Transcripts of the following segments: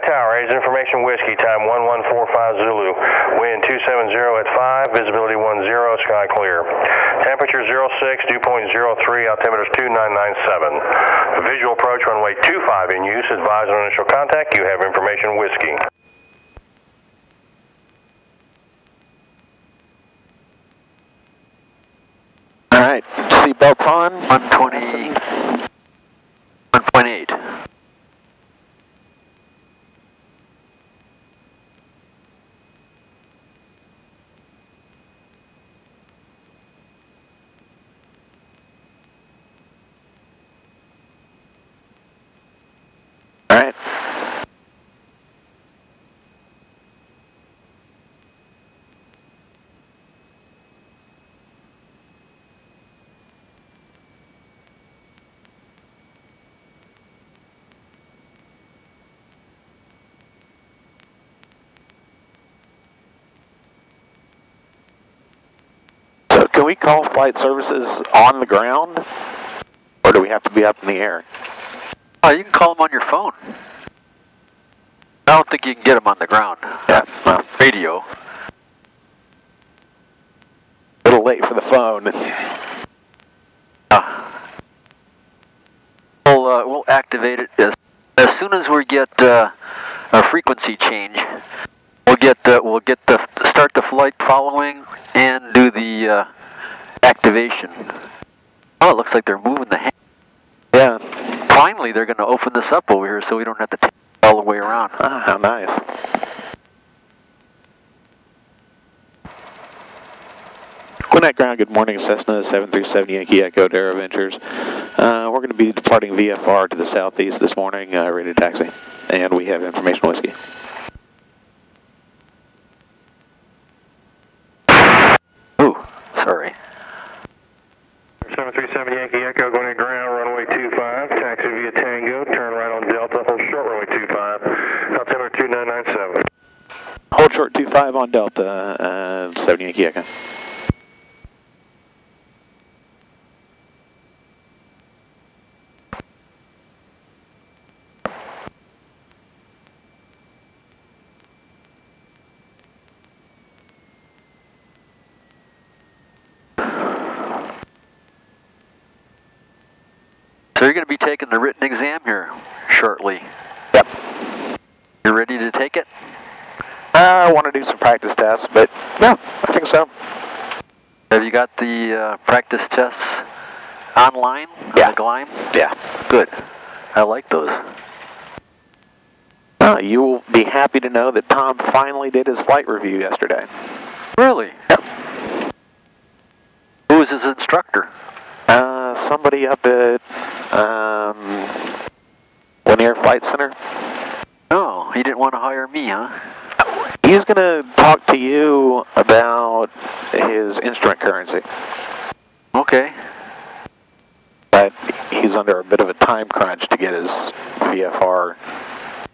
Tower, A's Information Whiskey, time 1145 Zulu. Wind 270 at 5, visibility 10, sky clear. Temperature 06, dew point 03, altimeter is 2997. Visual approach runway 25 in use. Advise on initial contact. You have Information Whiskey. All right, seatbelts on. 120, 1.8. All right. So can we call flight services on the ground, or do we have to be up in the air? Oh, you can call them on your phone. I don't think you can get them on the ground. Yeah, well, Radio. a little late for the phone. We'll activate it as soon as we get a frequency change. We'll start the flight following and do the activation. Oh, it looks like they're moving the hand. Yeah. Finally, they're going to open this up over here so we don't have to take it all the way around. Ah, how nice. Gwinnett Ground, good morning. Cessna 737 Yankee Echo to AeroVentures. We're going to be departing VFR to the southeast this morning, ready to taxi. And we have Information Whiskey. Ooh, sorry. 737 Yankee Echo, Gwinnett Ground, runway 25, taxi via Tango, turn right on Delta, hold short runway 25, altimeter 2997. Hold short 25 on Delta, 7 Yankee Echo. So you're going to be taking the written exam here shortly. Yep. You ready to take it? I want to do some practice tests, but yeah, I think so. Have you got the practice tests online? Yeah. On the Gleim? Yeah. Good. I like those. You will be happy to know that Tom finally did his flight review yesterday. Really? Yep. Who was his instructor? Somebody up at Lanier Flight Center. Oh, he didn't want to hire me, huh? He's going to talk to you about his instrument currency. Okay. But he's under a bit of a time crunch to get his VFR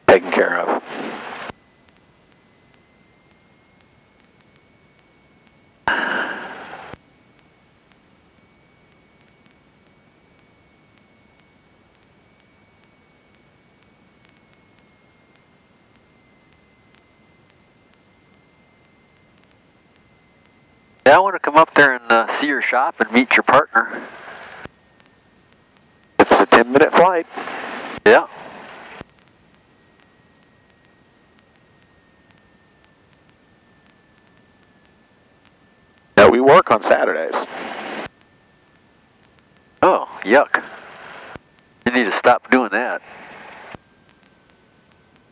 taken care of. Yeah, I want to come up there and see your shop and meet your partner. It's a 10-minute flight. Yeah. No, we work on Saturdays. Oh, yuck. You need to stop doing that.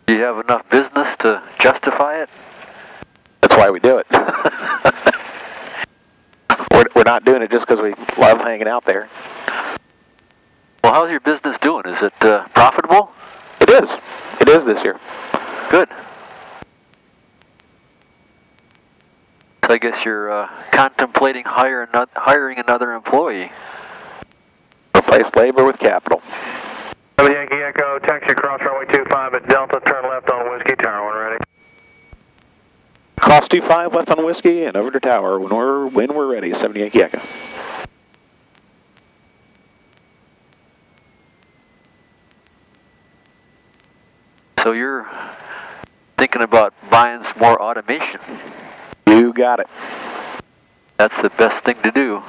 Do you have enough business to justify it? That's why we do it. We're not doing it just because we love hanging out there. Well, how's your business doing? Is it profitable? It is. It is this year. Good. So I guess you're contemplating hiring another employee. Replace labor with capital. Yankee Echo, taxi across runway 25 at Delta, turn left on Whiskey Tower, when ready. Cross 25 left on Whiskey and over to Tower when we're ready. 70 Yankee Echo. So you're consider thinking about buying some more automation. You got it. That's the best thing to do.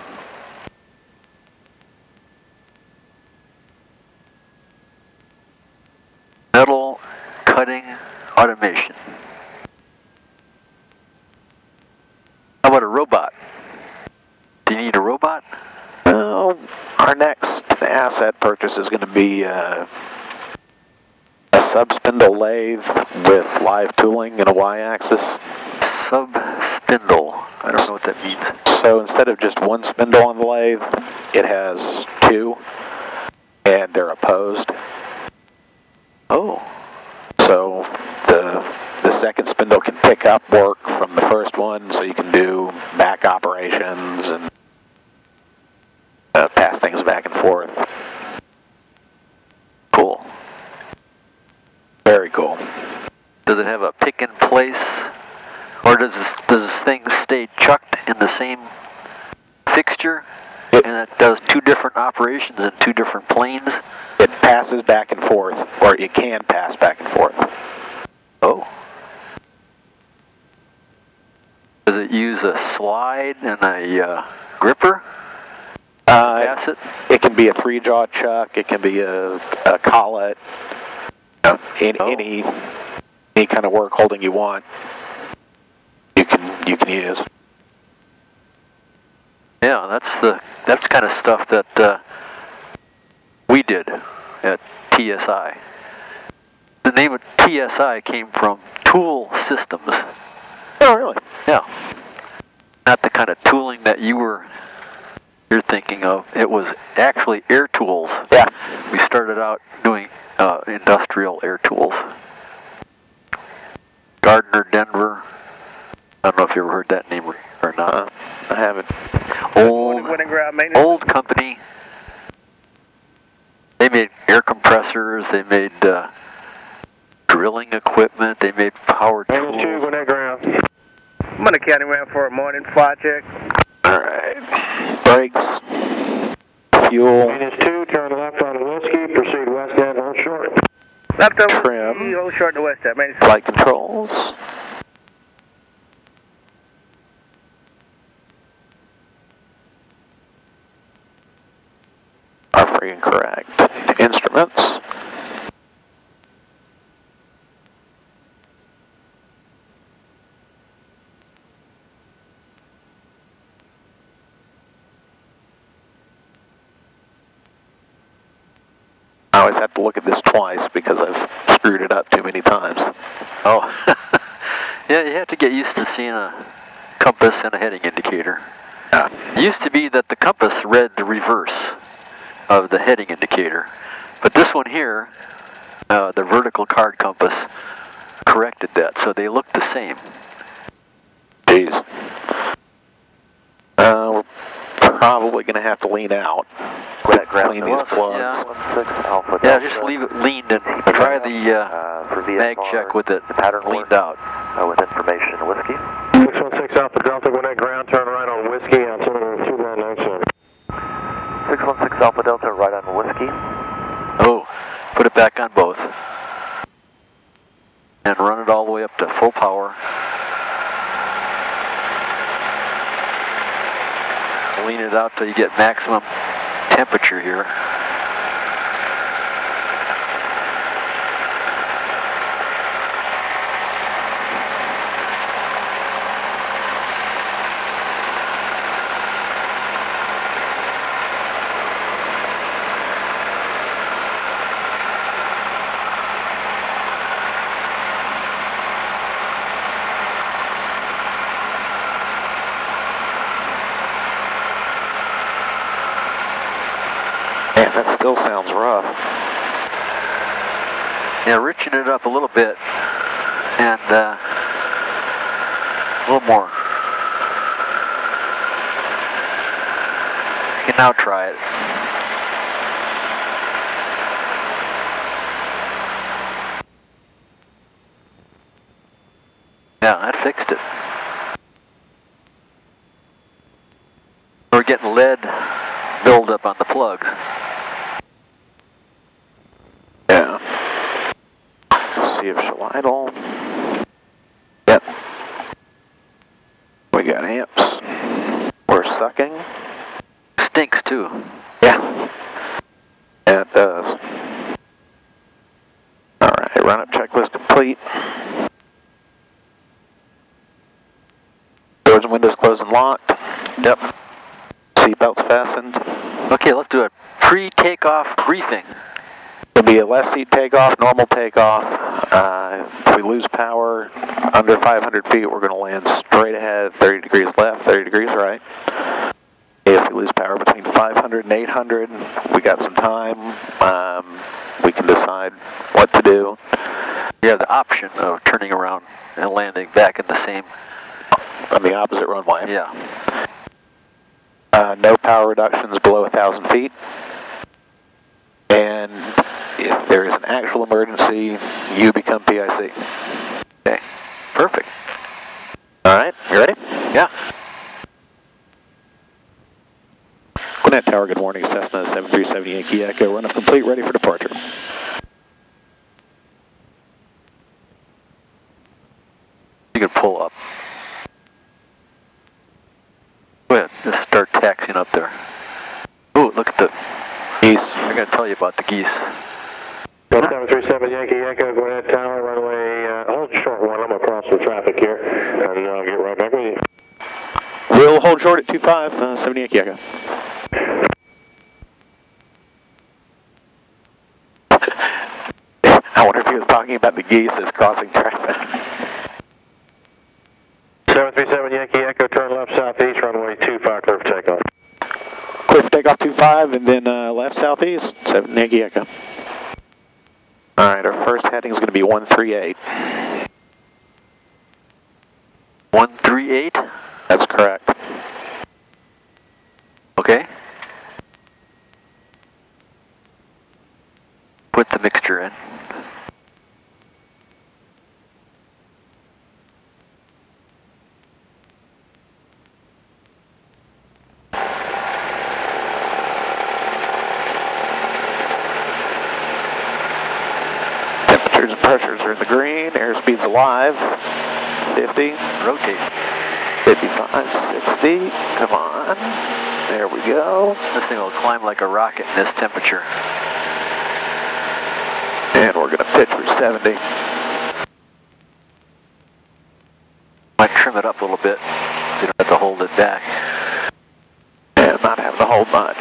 Metal cutting automation. How about a robot? Do you need a robot? Our next asset purchase is going to be a sub-spindle lathe with live tooling and a Y-axis. Sub-spindle. I don't know what that means. So instead of just one spindle on the lathe, it has two, and they're opposed. Oh. So the second spindle can pick up work from the first one, so you can do back operations and pass things back and forth. Cool. Very cool. Does it have a pick in place, or does this thing stay chucked in the same fixture, and it does two different operations in two different planes? It passes back and forth, or it can pass back and forth. Oh. Does it use a slide and a gripper? Pass it? It can be a three-jaw chuck. It can be a collet. Any kind of work holding you want, you can use. Yeah, that's kind of stuff that we did at TSI. The name of TSI came from Tool Systems. Oh, really? Yeah. Not the kind of tooling that you're thinking of. It was actually air tools. Yeah. We started out doing industrial air tools. Gardner, Denver. I don't know if you ever heard that name or not. I haven't. Old company. They made air compressors. They made drilling equipment. They made power tools. Gwinnett ground. I'm on the county ramp for a morning fly check. All right. Brakes. Fuel. Minus 2, turn left on Whiskey, proceed west end, hold short. Left on Trim. Whiskey, hold short to west end. Flight controls. Are free and correct. Instruments. I always have to look at this twice because I've screwed it up too many times. Oh. Yeah, you have to get used to seeing a compass and a heading indicator. It used to be that the compass read the reverse of the heading indicator, but this one here, the vertical card compass, corrected that, so they look the same. Jeez. We're probably going to have to lean out. Clean these plugs. Yeah, just leave it leaned and try the mag check with it leaned out. With information, Whiskey. 616 Alpha Delta, Gwinnett ground, turn right on Whiskey, altimeter 2997. 616 Alpha Delta, right on Whiskey. Oh, put it back on both. And run it all the way up to full power. Lean it out till you get maximum temperature here. Man, that still sounds rough. Yeah, richen it up a little bit and a little more. You can now try it. Yeah, that fixed it. We're getting lead buildup on the plugs. Yeah. See if she'll idle. Yep. We got amps. We're sucking. Stinks too. Yeah. Yeah, it does. Alright, run up checklist complete. Doors and windows closed and locked. Yep. Seatbelts fastened. Okay, let's do a pre-takeoff briefing. It'll be a left seat takeoff, normal takeoff. If we lose power under 500 feet, we're going to land straight ahead, 30 degrees left, 30 degrees right. If we lose power between 500 and 800, we got some time. We can decide what to do. You have the option of turning around and landing back in the same... On the opposite runway. Yeah. No power reductions below 1,000 feet. And if there is an actual emergency, you become PIC. Okay. Perfect. Alright, you ready? Yeah. Gwinnett Tower, good morning. Cessna 737 Yankee Echo. Run up complete, ready for departure. You can pull up. Go ahead, just start taxiing up there. Ooh, look at the geese. I gotta tell you about the geese. 737 Yankee Echo, Gwinnett Tower, runway, hold short one, I'm across the traffic here, and I'll get right back with you. We'll hold short at 25, 7 Yankee Echo. I wonder if he was talking about the geese as crossing traffic. 737 Yankee Echo, turn left southeast, runway 25, clear for takeoff. Clear for takeoff 25, and then left southeast, 7 Yankee Echo. Alright, our first heading is going to be 138. 138? That's correct. Okay. Put the mixture in. Temperatures and pressures are in the green, airspeed's alive. 50. Rotate. 55, 60. Come on. There we go. This thing will climb like a rocket in this temperature. And we're going to pitch for 70. Might trim it up a little bit. You don't have to hold it back. And not having to hold much.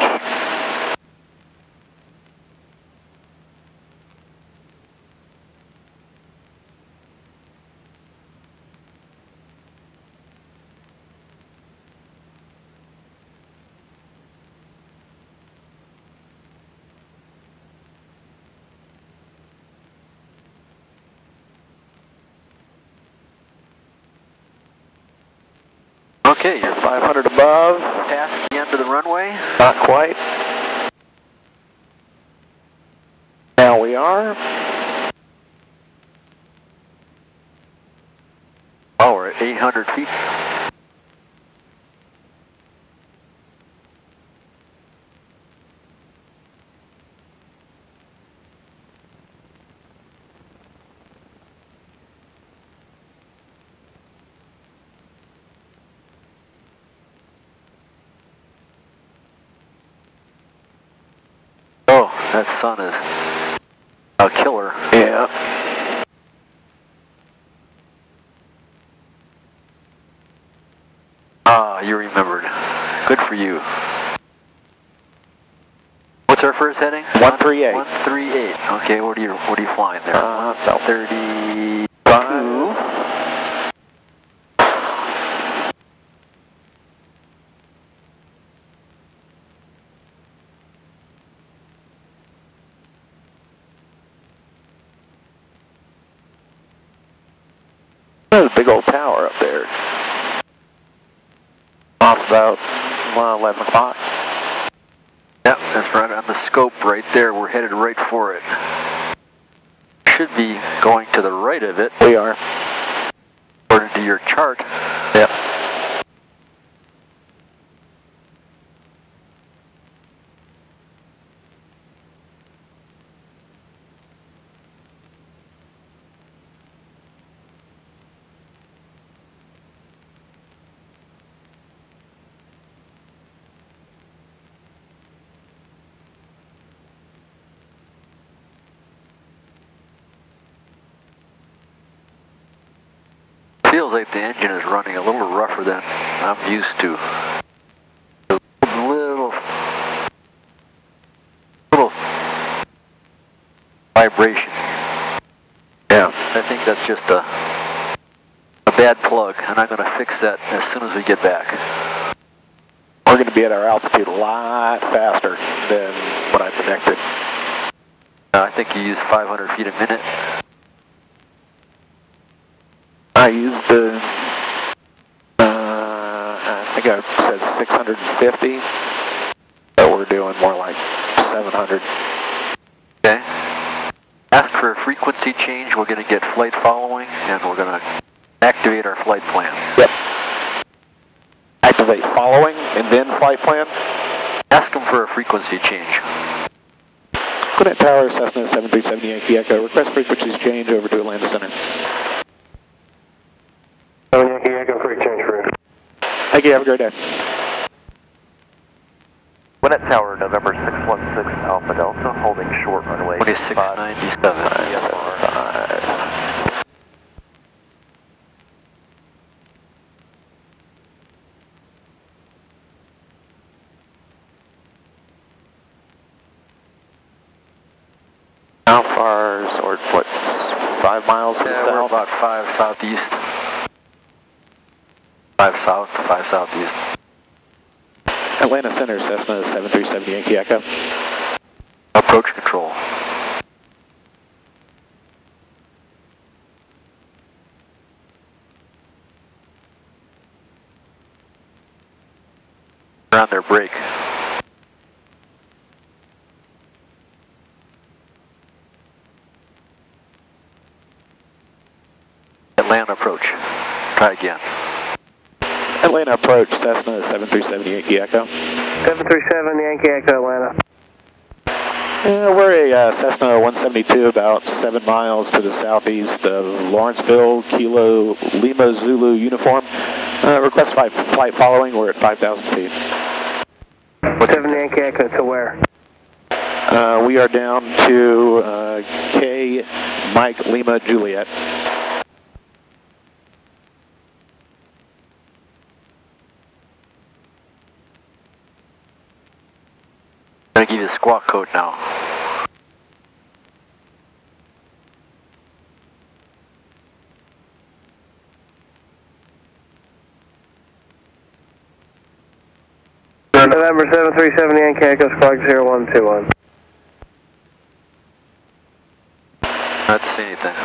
Okay, you're 500 above. past the end of the runway. Not quite. Now we are. Oh, we're at 800 feet. Oh, that sun is a killer. Yeah. Ah, you remembered. Good for you. What's our first heading? 138. 138. Okay, what are you flying there? About 32. There's a big old tower up there. Off about 11 o'clock. Yep, that's right on the scope right there. We're headed right for it. Should be going to the right of it. We are. According to your chart. Yep. Feels like the engine is running a little rougher than I'm used to. A little vibration. Yeah. I think that's just a bad plug, and I'm going to fix that as soon as we get back. We're going to be at our altitude a lot faster than what I predicted. I think you use 500 feet a minute. I used I think I said 650, but we're doing more like 700. Okay. After a frequency change, we're going to get flight following, and we're going to activate our flight plan. Yep. Activate following and then flight plan? Ask them for a frequency change. Gwinnett Tower, Cessna 7370 Yankee Echo. Request frequencies change over to Atlanta Center. Yankee Echo, quick change for you. Thank you, have a great day. Gwinnett Tower, November 616 Alpha Delta, holding short runway 2697. How far is, or what, 5 miles to the Yeah, we're south? about 5 southeast. 5 south, 5 southeast. Atlanta Center, Cessna 7370 Yankee Echo. Approach control. They're on their break. Atlanta approach. Try again. Atlanta approach, Cessna 7370 Yankee Echo. 737 Yankee Echo, Atlanta. We're a Cessna 172 about 7 miles to the southeast of Lawrenceville, Kilo Lima Zulu uniform. Request flight following, we're at 5,000 feet. 7 Yankee Echo to where? We are down to K Mike Lima Juliet. I'm going to give you a squawk code now. November 737 Yankee Echo, squawk 0121. Not to say anything.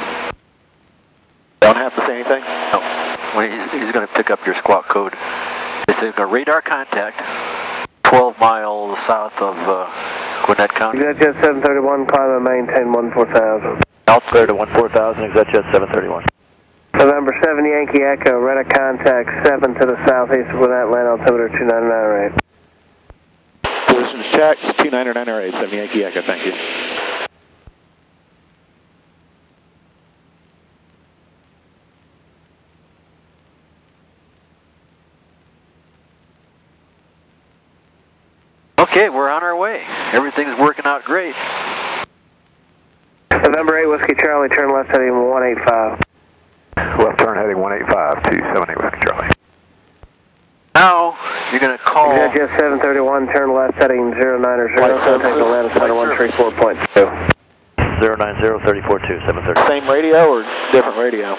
Don't have to say anything? No. Well, he's going to pick up your squawk code. It's a radar contact, 12 miles south of Gwinnett County. ExactJet 731, climb and maintain 14,000. Altimeter to 14,000, ExactJet 731. November 7 Yankee Echo, radar contact 7 to the southeast of Gwinnett, land altimeter 2998. Positions checked, 29908, 7 Yankee Echo, thank you. Okay, we're on our way. Everything's working out great. November 8 Whiskey Charlie, turn left heading 185. Left turn heading 185, 278 Whiskey Charlie. Now, you're going to call... ExactJet 731, turn left heading 090, Flight contact services. Atlanta Center 134.2. 090-342, 730. Same radio or different radio?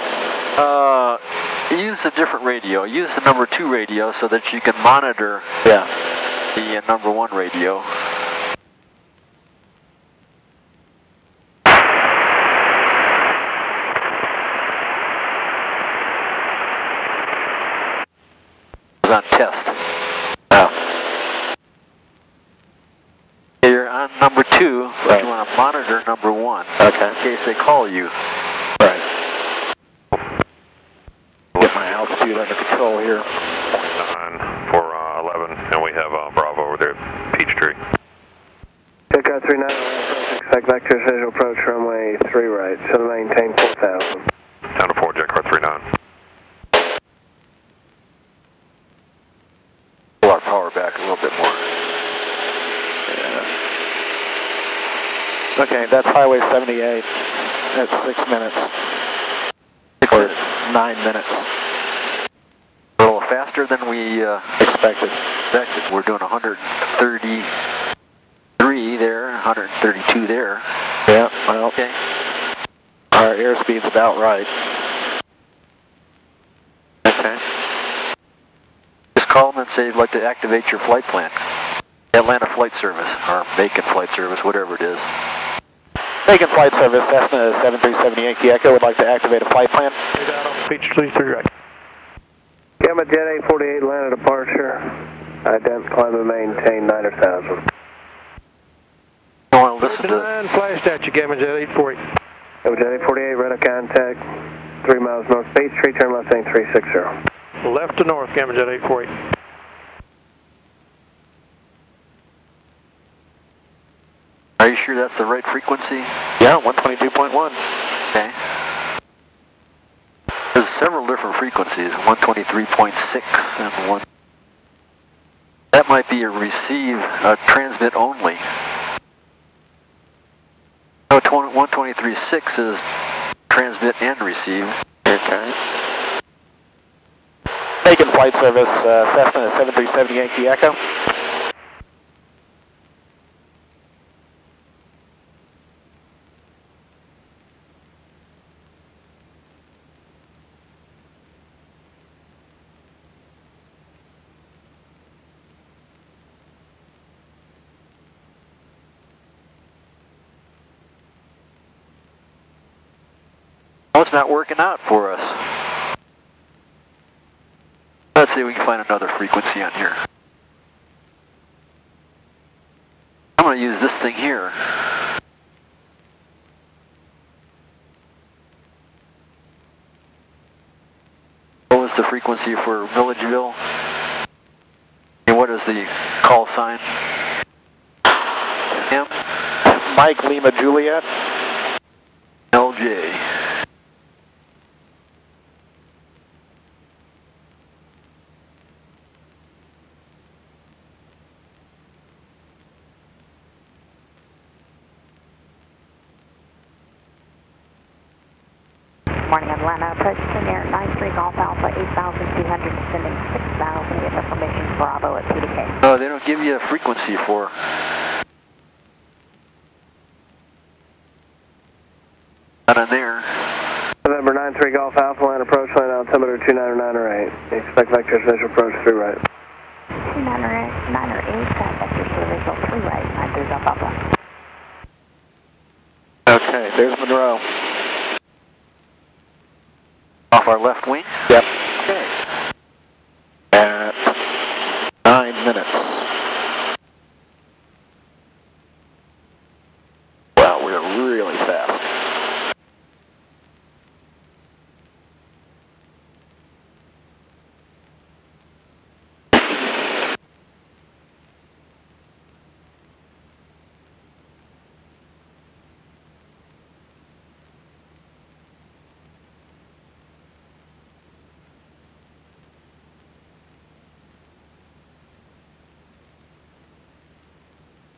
Use a different radio. Use the number 2 radio so that you can monitor Yeah. the number 1 radio. It was on test. Oh. You're on number 2, but Right. you want to monitor number 1 Okay. in case they call you. Right. Get my altitude under control here. 0.9 for 11, and we have Bravo over there at Peachtree. Pickup 39, expect vector visual approach runway 3 right, so to maintain 4,000. Down to 4, jet car 39. Pull our power back a little bit more. Yeah. Okay, that's Highway 78. That's 6 minutes. 6 minutes. 9 minutes. A little faster than we Expected. We're doing 133 there, 132 there. Yeah, well, Okay. our airspeed's about right. Okay. Just call them and say you'd like to activate your flight plan. Atlanta Flight Service, or Macon Flight Service, whatever it is. Macon Flight Service, Cessna 737 Yankee Echo would like to activate a flight plan. Get out on Peachtree 3 right. Gamma Jet 848 landed departure. Ident, climb and maintain 9,000. You want to listen to... 9 flashed at you, Gamma Jet 848. Gamma Jet 848, radar contact 3 miles north Peachtree, turn left heading 360. Left to north, Gamma Jet 848. Are you sure that's the right frequency? Yeah, 122.1. Okay. There's several different frequencies, 123.6 and 1... That might be a receive, transmit only. No, 123.6 is transmit and receive. Okay. Macon Flight Service, Cessna 737 Yankee Echo. Oh, it's not working out for us. Let's see if we can find another frequency on here. I'm going to use this thing here. What was the frequency for Milledgeville? And what is the call sign? M? Mike Lima Juliet. LJ. Morning, Atlanta. Approach to near 93 Golf Alpha 8,200, descending 6,000. Get information Bravo at PDK. Oh, they don't give you a frequency for... Not on there. November 93 Golf Alpha, land approach, line altimeter 29908. Expect vectors visual approach 3 right. 29908, vectors to the visual 3 right, 93 Golf Alpha. Okay, there's Monroe. Off our left wing? Yep. Okay. At 9 minutes. Wow, we're really fast.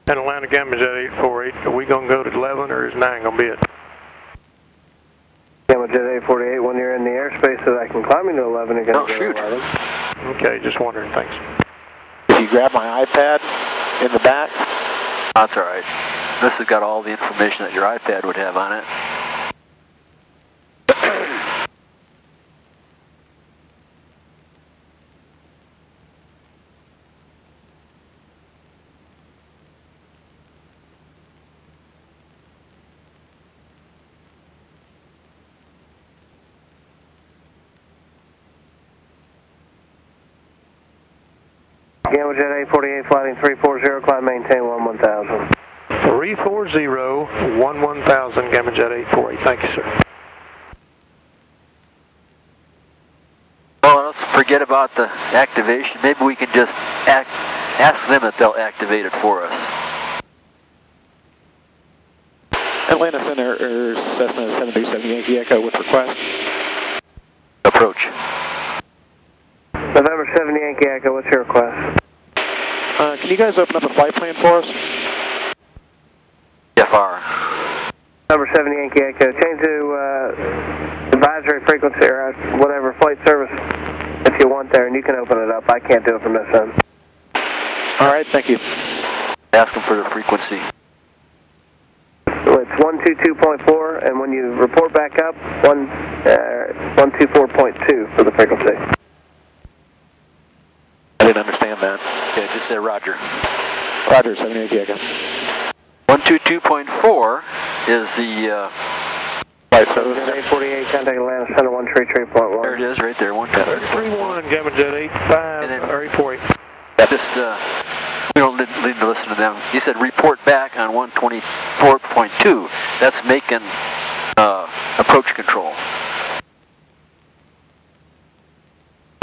And Atlanta Gamma Jet 848, are we going to go to 11 or is 9 going to be it? Gamma Jet 848, when you're in the airspace that I can climb into 11, you're going to go to 11. Okay, just wondering, thanks. If you grab my iPad in the back. That's all right. This has got all the information that your iPad would have on it. Gamma Jet 848, flighting 340, climb maintain 11,000. 340, 11,000, Gamma Jet 848. Thank you, sir. Well, let's forget about the activation. Maybe we can just ask them if they'll activate it for us. Atlanta Center, Cessna 737 Yankee Echo with request. Approach. November 7 Yankee Echo, what's your request? Can you guys open up a flight plan for us? FR. November 7 Yankee Echo, change to advisory frequency or whatever flight service if you want there, and you can open it up. I can't do it from this end. All right, thank you. Ask them for the frequency. So it's 122.4, and when you report back up, 124.2 for the frequency. I didn't understand that. Okay, just say Roger. Roger, 78 Echo. 122.4 is the Flight service. 848, contact Atlanta Center 133.1. there it is, right there, 122. 31, Gamma Jet 85, And then- or 848. Just, we don't need to listen to them. He said report back on 124.2. That's making approach control.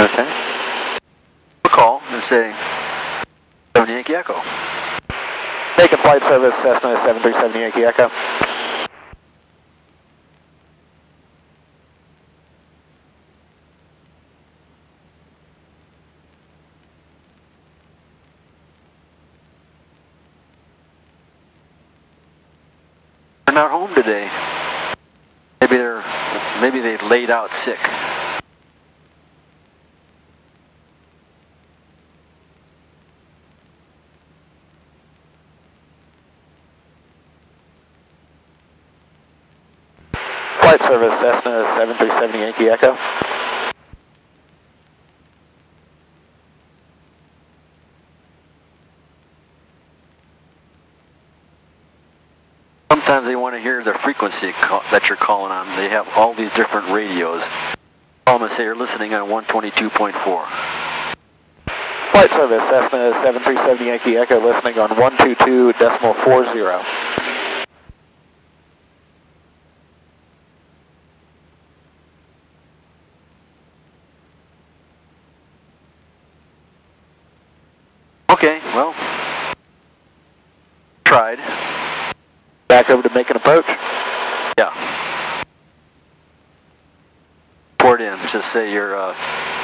Okay. Call and say 7 Yankee Echo. Taking flight service, Cessna 737 Yankee Echo. They're not home today. Maybe they laid out sick. Flight service, Cessna 737 Yankee Echo. Sometimes they want to hear the frequency that you're calling on. They have all these different radios. Call them and say you're listening on 122.4. Flight service, Cessna 737 Yankee Echo, listening on 122.40. Okay, well, tried. Back over to make an approach. Yeah. Port in. Just say your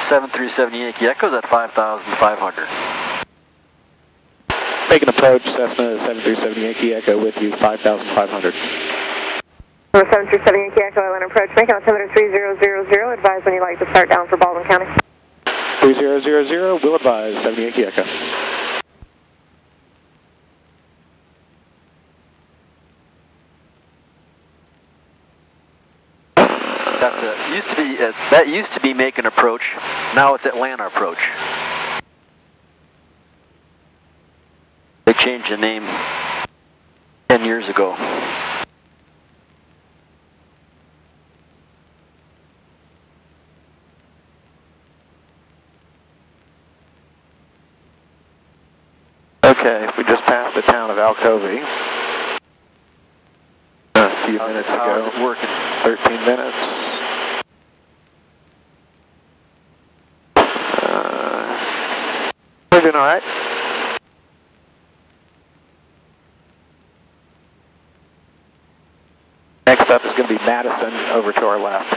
737 Yankee Echo's at 5,500. Make an approach, Cessna 737 Yankee Echo with you, 5,500. 737 Yankee Echo, Atlanta approach, make altimeter 3000, advise when you'd like to start down for Baldwin County. 3000, will advise, 7 Yankee Echo. That's it. That used to be Macon approach. Now it's Atlanta approach. They changed the name 10 years ago. Okay, we just passed the town of Alcovey a few minutes How's ago. it working? 13 minutes. We're doing all right. Next up is going to be Madison over to our left.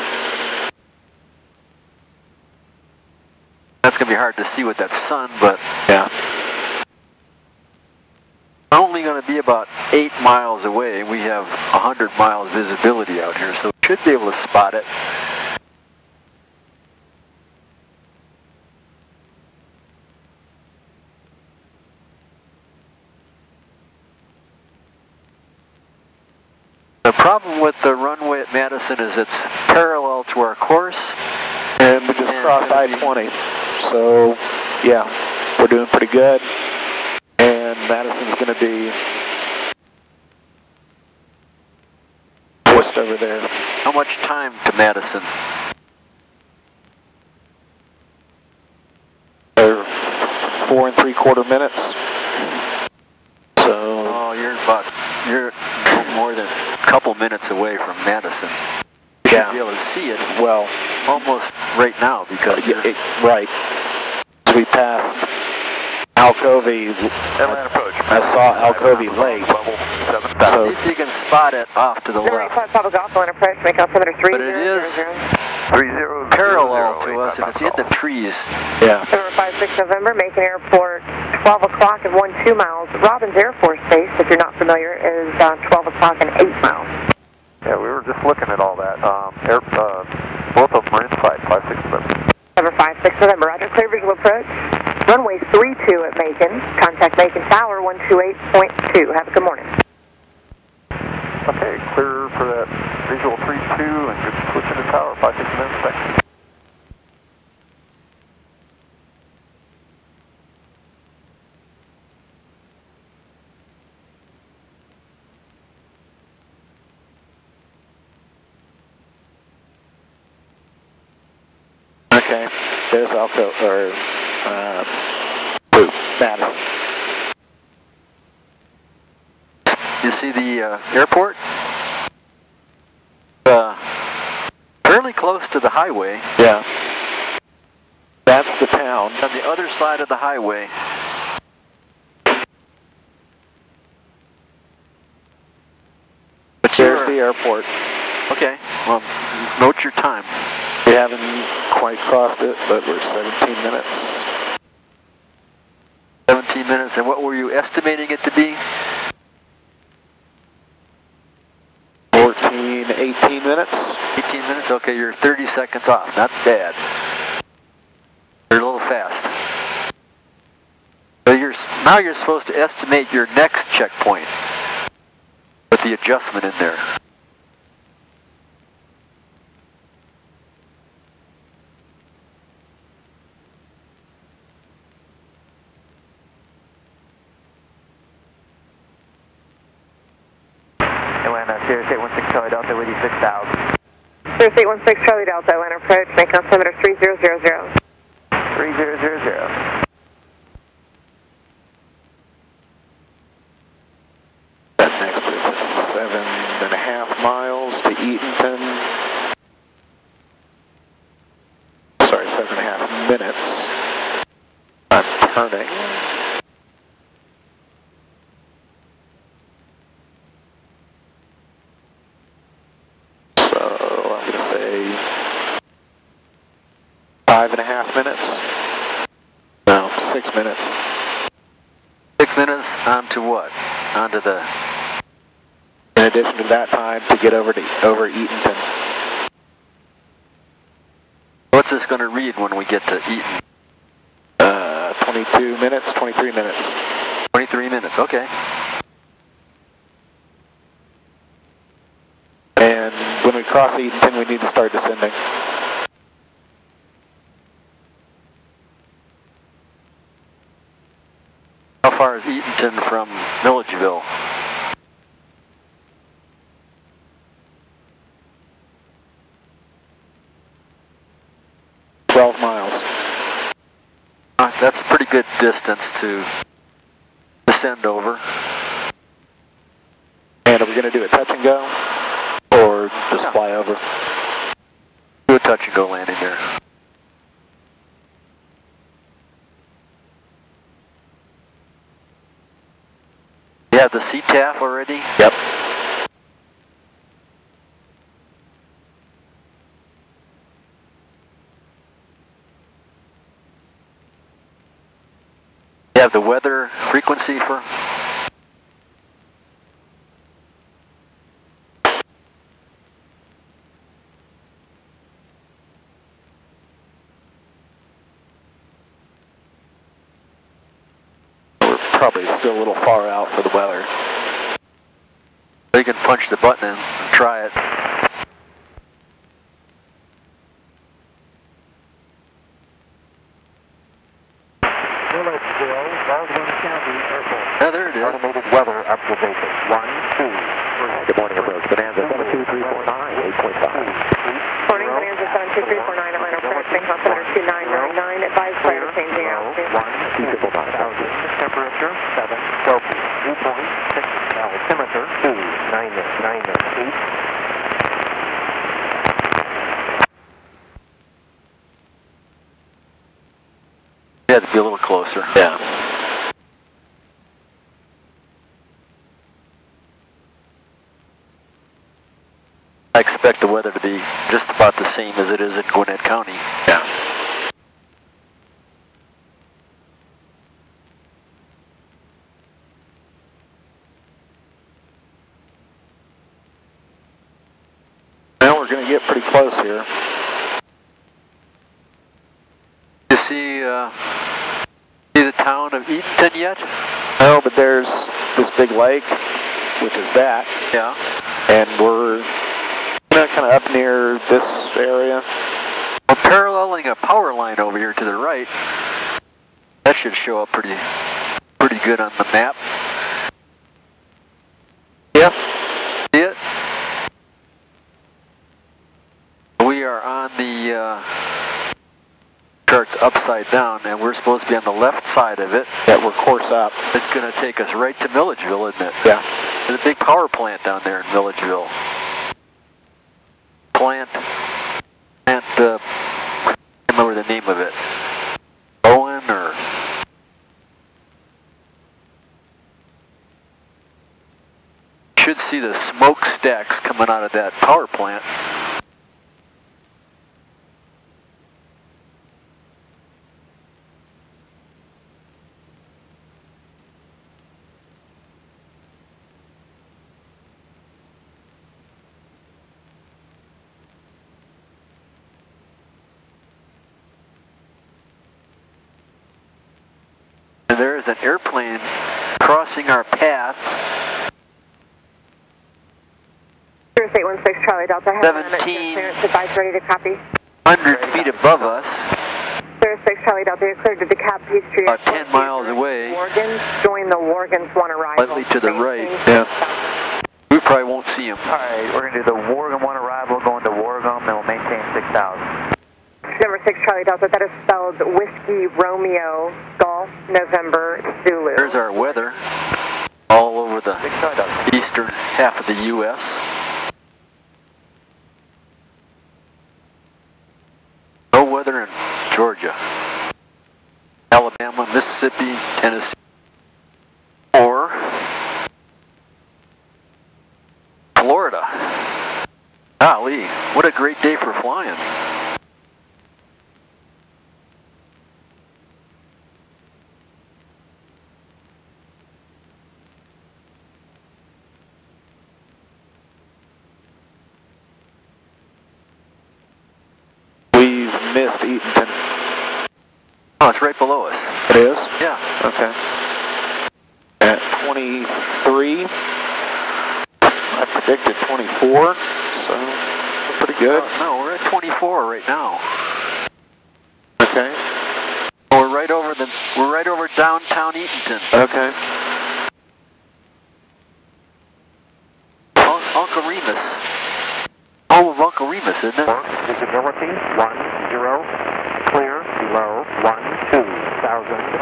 That's going to be hard to see with that sun, but Yeah. only going to be about 8 miles away. We have 100 miles visibility out here, so we should be able to spot it. The problem with the runway at Madison is it's parallel to our course. And we just crossed I-20. So, yeah, we're doing pretty good. And Madison's going to be just over there. How much time to Madison? They're 4 3/4 minutes. So, Oh, you're no more than a couple minutes away from Madison. You should be able to see it well, almost right now because right. As we passed Alcovey, Atlanta approach. I saw Alcovey late. Level 7,000. see So, if you can spot it off to the left. Papa Golf, Atlanta approach, make altimeter 3000. But it is 3000. parallel to us. If it's in the trees, yeah. November 56 November, Macon Airport, 12 o'clock and 12 miles. Robbins Air Force Base, if you're not familiar, is 12 o'clock and 8 miles. Yeah, we were just looking at all that. Both of them are inside, 56 November. Cover 56 November, roger, clear visual approach. Runway 32 at Macon. Contact Macon Tower 128.2. Have a good morning. Okay, clear for that visual 32 and good switch in the tower, 56 November, thanks. Okay, there's Madison. You see the airport? Fairly close to the highway. Yeah. That's the town. On the other side of the highway. But There's the airport. Okay, well, note your time. We haven't quite crossed it, but we're 17 minutes. 17 minutes, and what were you estimating it to be? 14, 18 minutes. 18 minutes? Okay, you're 30 seconds off. Not bad. You're a little fast. So now you're supposed to estimate your next checkpoint with the adjustment in there. Atlanta, Sirius 816 Charlie Delta with you 6,000. Sirius 816 Charlie Delta, Atlanta approach, Macon altimeter 3000. 3000. That next is 7.5 miles to Eatonton. Sorry, 7.5 minutes. I'm turning. So I'm going to say 5.5 minutes. No, 6 minutes. 6 minutes onto what? Onto the... In addition to that time to get over Eatonton. What's this going to read when we get to Eaton? 22 minutes, 23 minutes. 23 minutes, okay. And when we cross Eatonton, we need to start descending. How far is Eatonton from Milledgeville? That's a pretty good distance to descend over. And are we going to do a touch and go, or just fly over? Do a touch and go landing there. You have the CTAF already? Yep. You have the weather frequency for? We're probably still a little far out for the weather. You can punch the button in and try it. Yeah, there it is. Automated weather observation. 1, 2, 3. Good morning, approach. Bonanza 72349, 8.5. Morning, Bonanza 72349, Atlanta approach, Macon altimeter 2999, advised prior to changing altitude. 1, 2, temperature 7, Celsius, dew point 6, altimeter 2, 998. You had to be a little closer. Yeah. I expect the weather to be just about the same as it is in Gwinnett County. Yeah. pretty close here. You see the town of Eatonton yet? No, but there's this big lake, which is that. Yeah. And we're kind of up near this area. We're paralleling a power line over here to the right. That should show up pretty good on the map. Yeah. See it? We are on the charts upside down, and we're supposed to be on the left side of it. Yeah, we're course up. It's going to take us right to Milledgeville, isn't it? Yeah. There's a big power plant down there in Milledgeville. I can't remember the name of it. Owen or... Should see the smokestacks coming out of that power plant. And there is an airplane crossing our path. 0816 Charlie Delta. 17. Advice ready to copy. 100 feet above us. 06 Charlie Delta, you're cleared to DeKalb Peachtree. About 10 miles away. Morgan, join the Morgans one arrival. Slightly to the right. Yeah. We probably won't see him. Alright, we're going to do the Wargam 1 arrival, going to Wargam, and we'll maintain 6,000. Number 6 Charlie Delta, that is spelled Whiskey Romeo Golf November Zulu. There's our weather all over the eastern half of the U.S. No weather in Georgia, Alabama, Mississippi, Tennessee, or Florida. Golly, what a great day for flying. Missed Eatonton. Oh, it's right below us. It is? Yeah. Okay. At 23, I predicted 24, so pretty good. No, we're at 24 right now. Okay. We're right over downtown Eatonton. Okay. Uncle Remus. Home of Uncle Remus, isn't it? Visibility 10, clear below 12,000.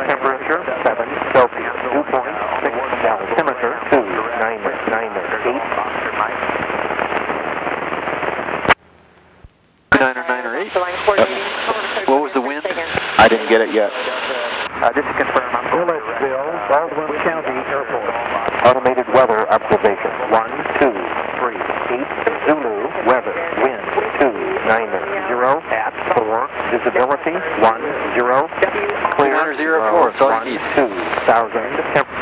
Temperature 7 Celsius, dew point 6, altimeter 2998. 908. What was the wind? I didn't get it yet. Just to confirm, I'm Milledgeville, Baldwin County Airport. Automated weather observation 1, 2, 3, 8, Zulu, weather, wind 290 at 4, visibility 10, clear 004, that's all you need. 2,000.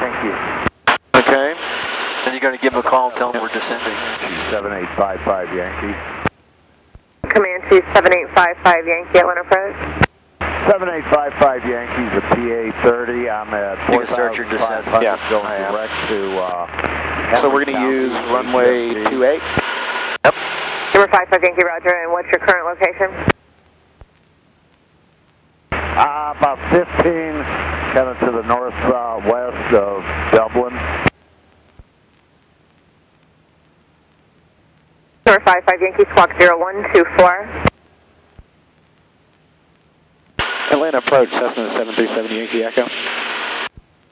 Thank you. Okay. Then you got to give him a call and tell him we're descending. 7855 Yankee. Comanche 7855 Yankee, Atlanta approach. 7855 Yankees, a PA-30. I'm at You can start your descent. Yeah, going I am. direct to... So we're going to use runway 28? Yep. Number 55 Yankee, roger, and what's your current location? About 15, kind of to the northwest of Dublin. Number 55 Yankee, squawk 0124. Atlanta approach, Cessna 737 Yankee Echo.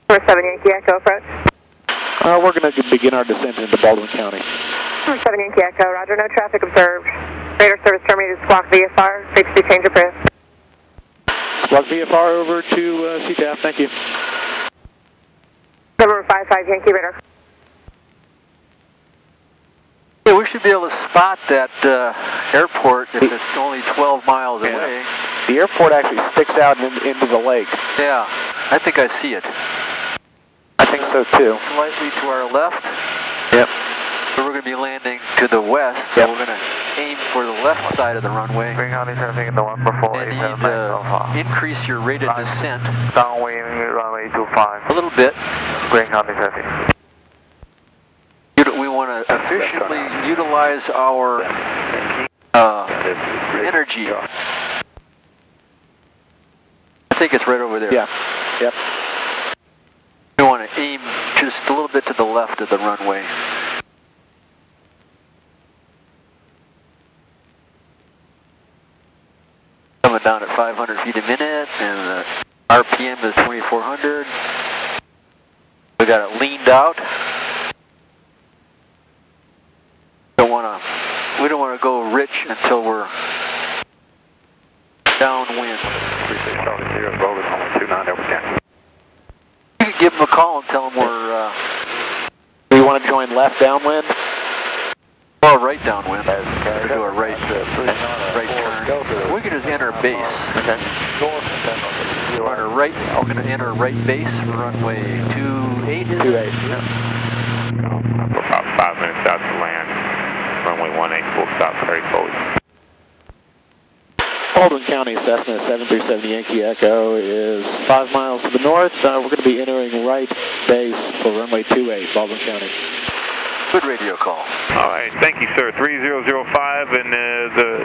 Number 7 Yankee Echo approach. We're going to begin our descent into Baldwin County. Number 7 Yankee Echo, roger, no traffic observed. Radar service terminated, squawk VFR, frequency change approved. Squawk VFR over to CTAF, thank you. Number 55 Yankee radar. Yeah, we should be able to spot that airport if it's only 12 miles away. The airport actually sticks out into the lake. Yeah, I think I see it. I think so too. Slightly to our left. Yep. So we're going to be landing to the west, so Yep. we're going to aim for the left side of the runway. Green County traffic in the 144, And you need to increase your rate of descent downwind runway 25. a little bit. Green County traffic. We want to efficiently utilize our energy. I think it's right over there. Yeah. Yep. We want to aim just a little bit to the left of the runway. Coming down at 500 feet a minute, and the RPM is 2,400. We got it leaned out. We don't want to go rich until we're downwind. 3670, Boulder, 29 over 10. You can give them a call and tell them we're. Do you want to join left downwind? Or right downwind. Or do a right turn. We can just enter base. Okay. We're on a right. We're going to enter right base. Runway 28. 28. Yeah. About 5 minutes out to land. Runway 18, full stop, very forward. Baldwin County Cessna 7370 Yankee Echo is 5 miles to the north. We're going to be entering right base for runway 28, Baldwin County. Good radio call. All right, thank you, sir. 3005, and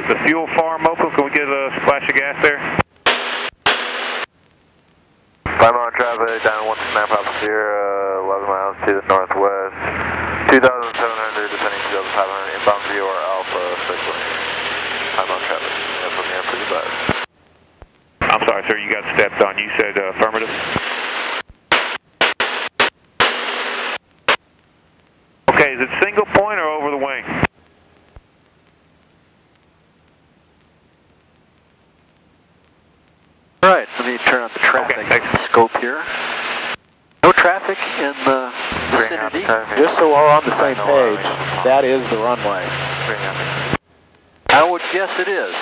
the fuel farm open. Can we get a splash of gas there? 5 mile traffic, down 1 snap atmosphere, 11 miles to the northwest. 2,700 descending to 2,500, inbound view or Alpha 618. 5 mile traffic, that's from the air pretty bad. I'm sorry, sir, you got stepped on. You said affirmative? Okay, is it single point or over the wing? All right, let me turn on the traffic scope here. No traffic in the vicinity. Just so we're on the same page, that is the runway. I would guess it is.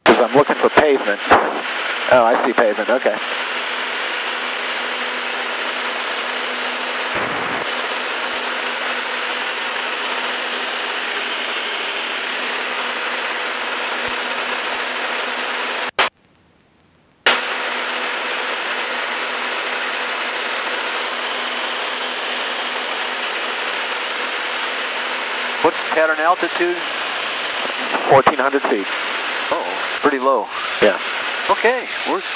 Because I'm looking for pavement. Oh, I see pavement, okay. What's pattern altitude? 1,400 feet. Oh, pretty low. Yeah. Okay,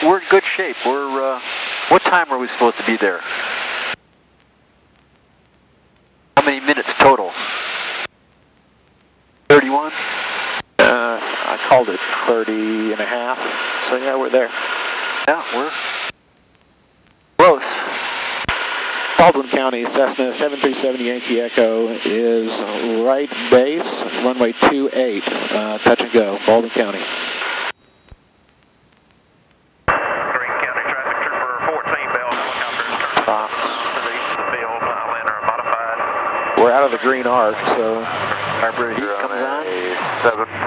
we're in good shape. We're what time are we supposed to be there? How many minutes total? 31? I called it 30 and a half. So yeah, we're there. Yeah, we're close. Baldwin County Cessna 7370 Yankee Echo is right base, runway 28, touch and go, Baldwin County. Green County traffic trooper 14 Bell helicopter Fox. to the east of the field, Highlander modified. We're out of the green arc, so Harbor heat comes on.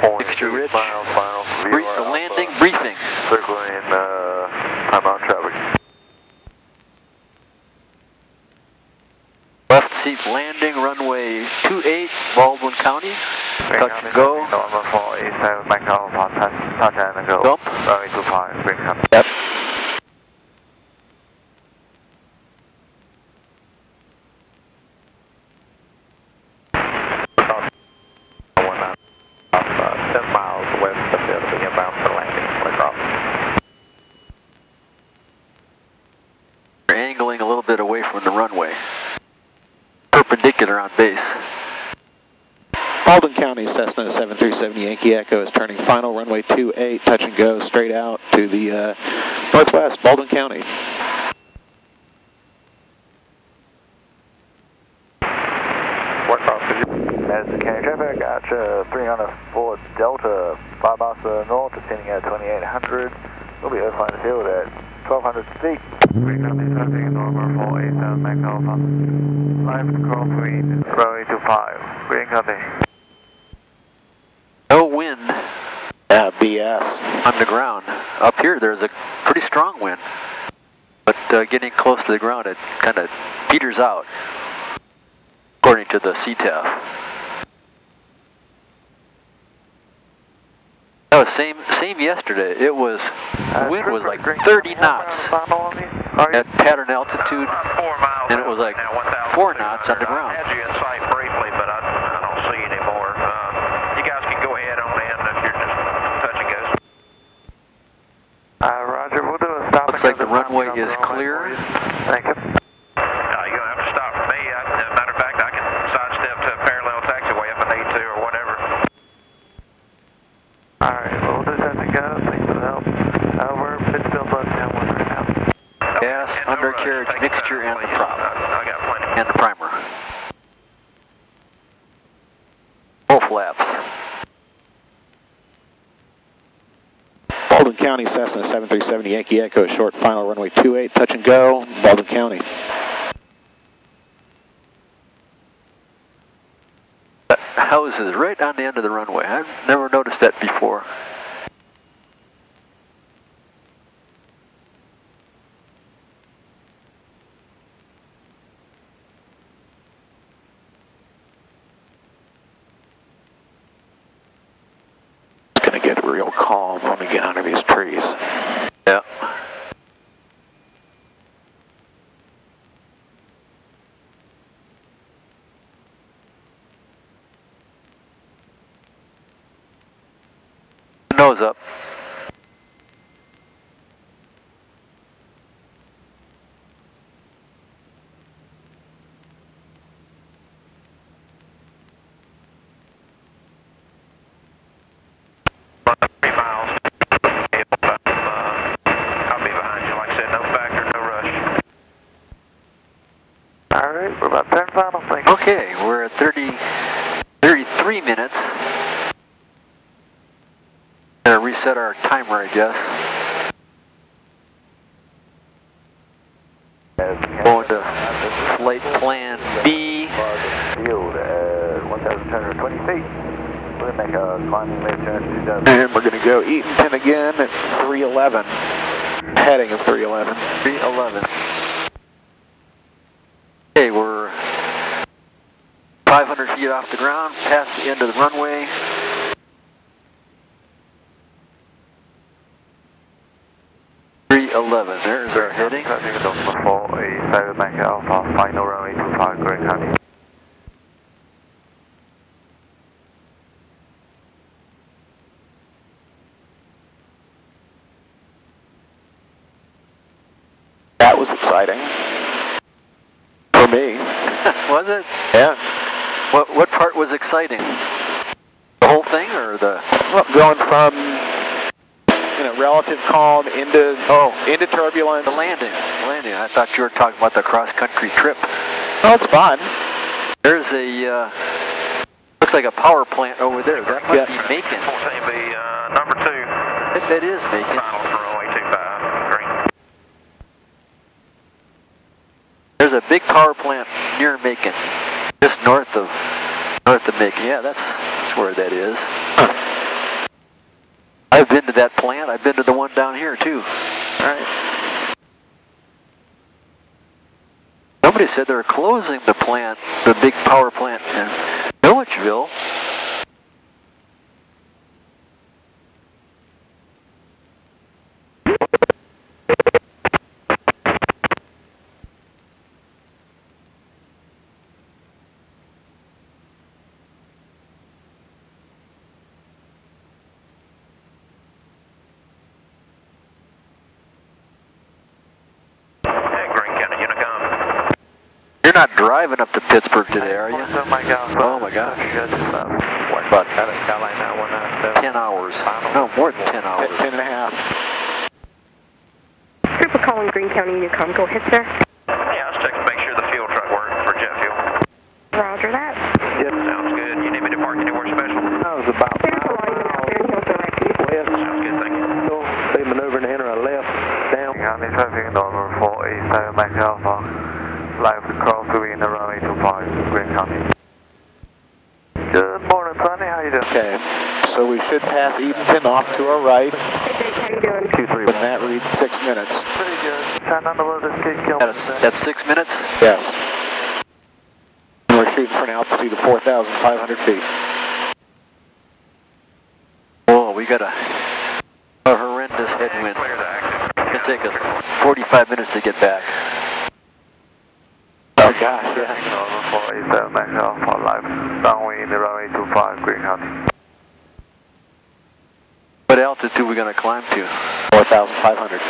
7.6 Mixture rich. miles final. The landing briefing. Circling 5 mile traffic. Left seat landing, runway 28, Baldwin County. Touch and go. Number 487, McDonald, touch and go. Dump. Runway 25, Green County. yep. About 10 miles west of the field, inbound for landing. Across. We're angling a little bit away from the runway. Perpendicular on base. Baldwin County Cessna 7370 Yankee Echo is turning final, runway 28, touch and go straight out to the northwest, Baldwin County. As the county traffic, Archer 304 Delta, 5 miles to the north, descending at 2800. We'll be overflying the field at 1200 feet. Green County traffic, November 487, McDonald, live control green, runway 25, Green County. No wind BS. on the ground. Up here there's a pretty strong wind. But getting close to the ground it kind of peters out, according to the CTAF. No, same yesterday. It was, wind was like 30 knots at pattern altitude, and it was like 4 knots underground. I had you in sight briefly, but I don't see anymore. You guys can go ahead on in if you're just touch and go. Roger, we'll do a stop. Looks like the runway is clear. Thank you. You're going to have to stop for me. Matter of fact, I can sidestep to a parallel taxiway if I need to or whatever. Alright, we'll do touch and go. Thanks for the help. We're Pittsfield Bloodtown 1 right now. Gas, undercarriage, mixture, and the prop. I got plenty. And the primer. Full flaps. Baldwin County, Cessna 737 Yankee Echo, short final runway 28, touch and go, Baldwin County. That house is right on the end of the runway. I've never noticed that before. It's going to get real calm when we get under these trees. Yeah. Nose up. Run 3 miles. I'll be behind you. Like I said, no factor, no rush. Alright, we're about 10 final. Thank you. Okay, we're at 33 minutes. Gonna reset our timer, I guess. Going to flight plan B. Field at 1,220 feet. We'll make a climbing rate turn to 2,000. And we're going to go Eatonton again at 311, heading of 311. 311. Okay, we're 500 feet off the ground, past the end of the runway. There's our heading. Traffic is number 487 Mike Alpha, final runway 25, Great County. That was exciting. For me. Was it? Yeah. What part was exciting? The whole thing, or the? Well, going from relative calm into turbulence. The landing. I thought you were talking about the cross-country trip. Oh, it's fun. There's a looks like a power plant over there. That must be Macon. 14B, number 2. That is Macon. Final for 0825, green. There's a big power plant near Macon, just north of Macon. Yeah, that's where that is. Huh. I've been to that plant. I've been to the one down here too. All right. Somebody said they're closing the plant, the big power plant in Milledgeville. You're not driving up to Pittsburgh today, are you? Oh my gosh. About 10 hours. No, more than 10 hours. 10 and a half. Group of calling Greene County Unicom. Go ahead, sir. Yeah, I was checking to make sure the fuel truck worked for jet fuel. Roger that. Yep. Sounds good. You need me to park anywhere special? That was about There's a lineman out there and he'll direct you. Sounds good, thank you. They maneuvering to enter a left down. County traffic number 487 Mike Alpha. Live across the in the runway 25, Greene County. Good morning, Sonny. How you doing? Okay, so we should pass Eatonton off to our right. Hey, Jake, how you doing? 231. And that reads 6 minutes. Pretty good. Trying not to let this kid kill me. That's 6 minutes? Yes. And we're shooting for an altitude of 4,500 feet. Oh, we got a horrendous headwind. It'll take us 45 minutes to get back. Oh gosh, yeah. Normal 487 Max Alpha live, downwind in the runway 25, green County. What altitude are we going to climb to? 4,500.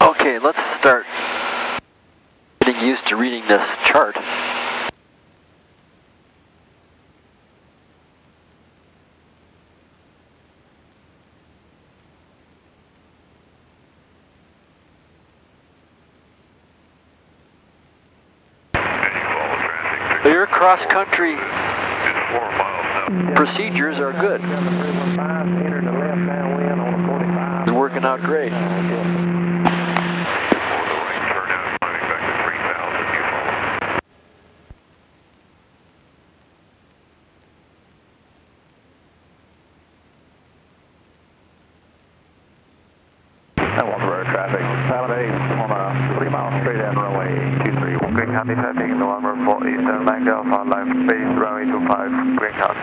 Okay, let's start getting used to reading this chart. Your cross-country procedures are good. It's working out great. Traffic, 78 on a 3 mile straight down runway 23. Green County traffic, November 487 Max Alpha, live base runway 25, Green County.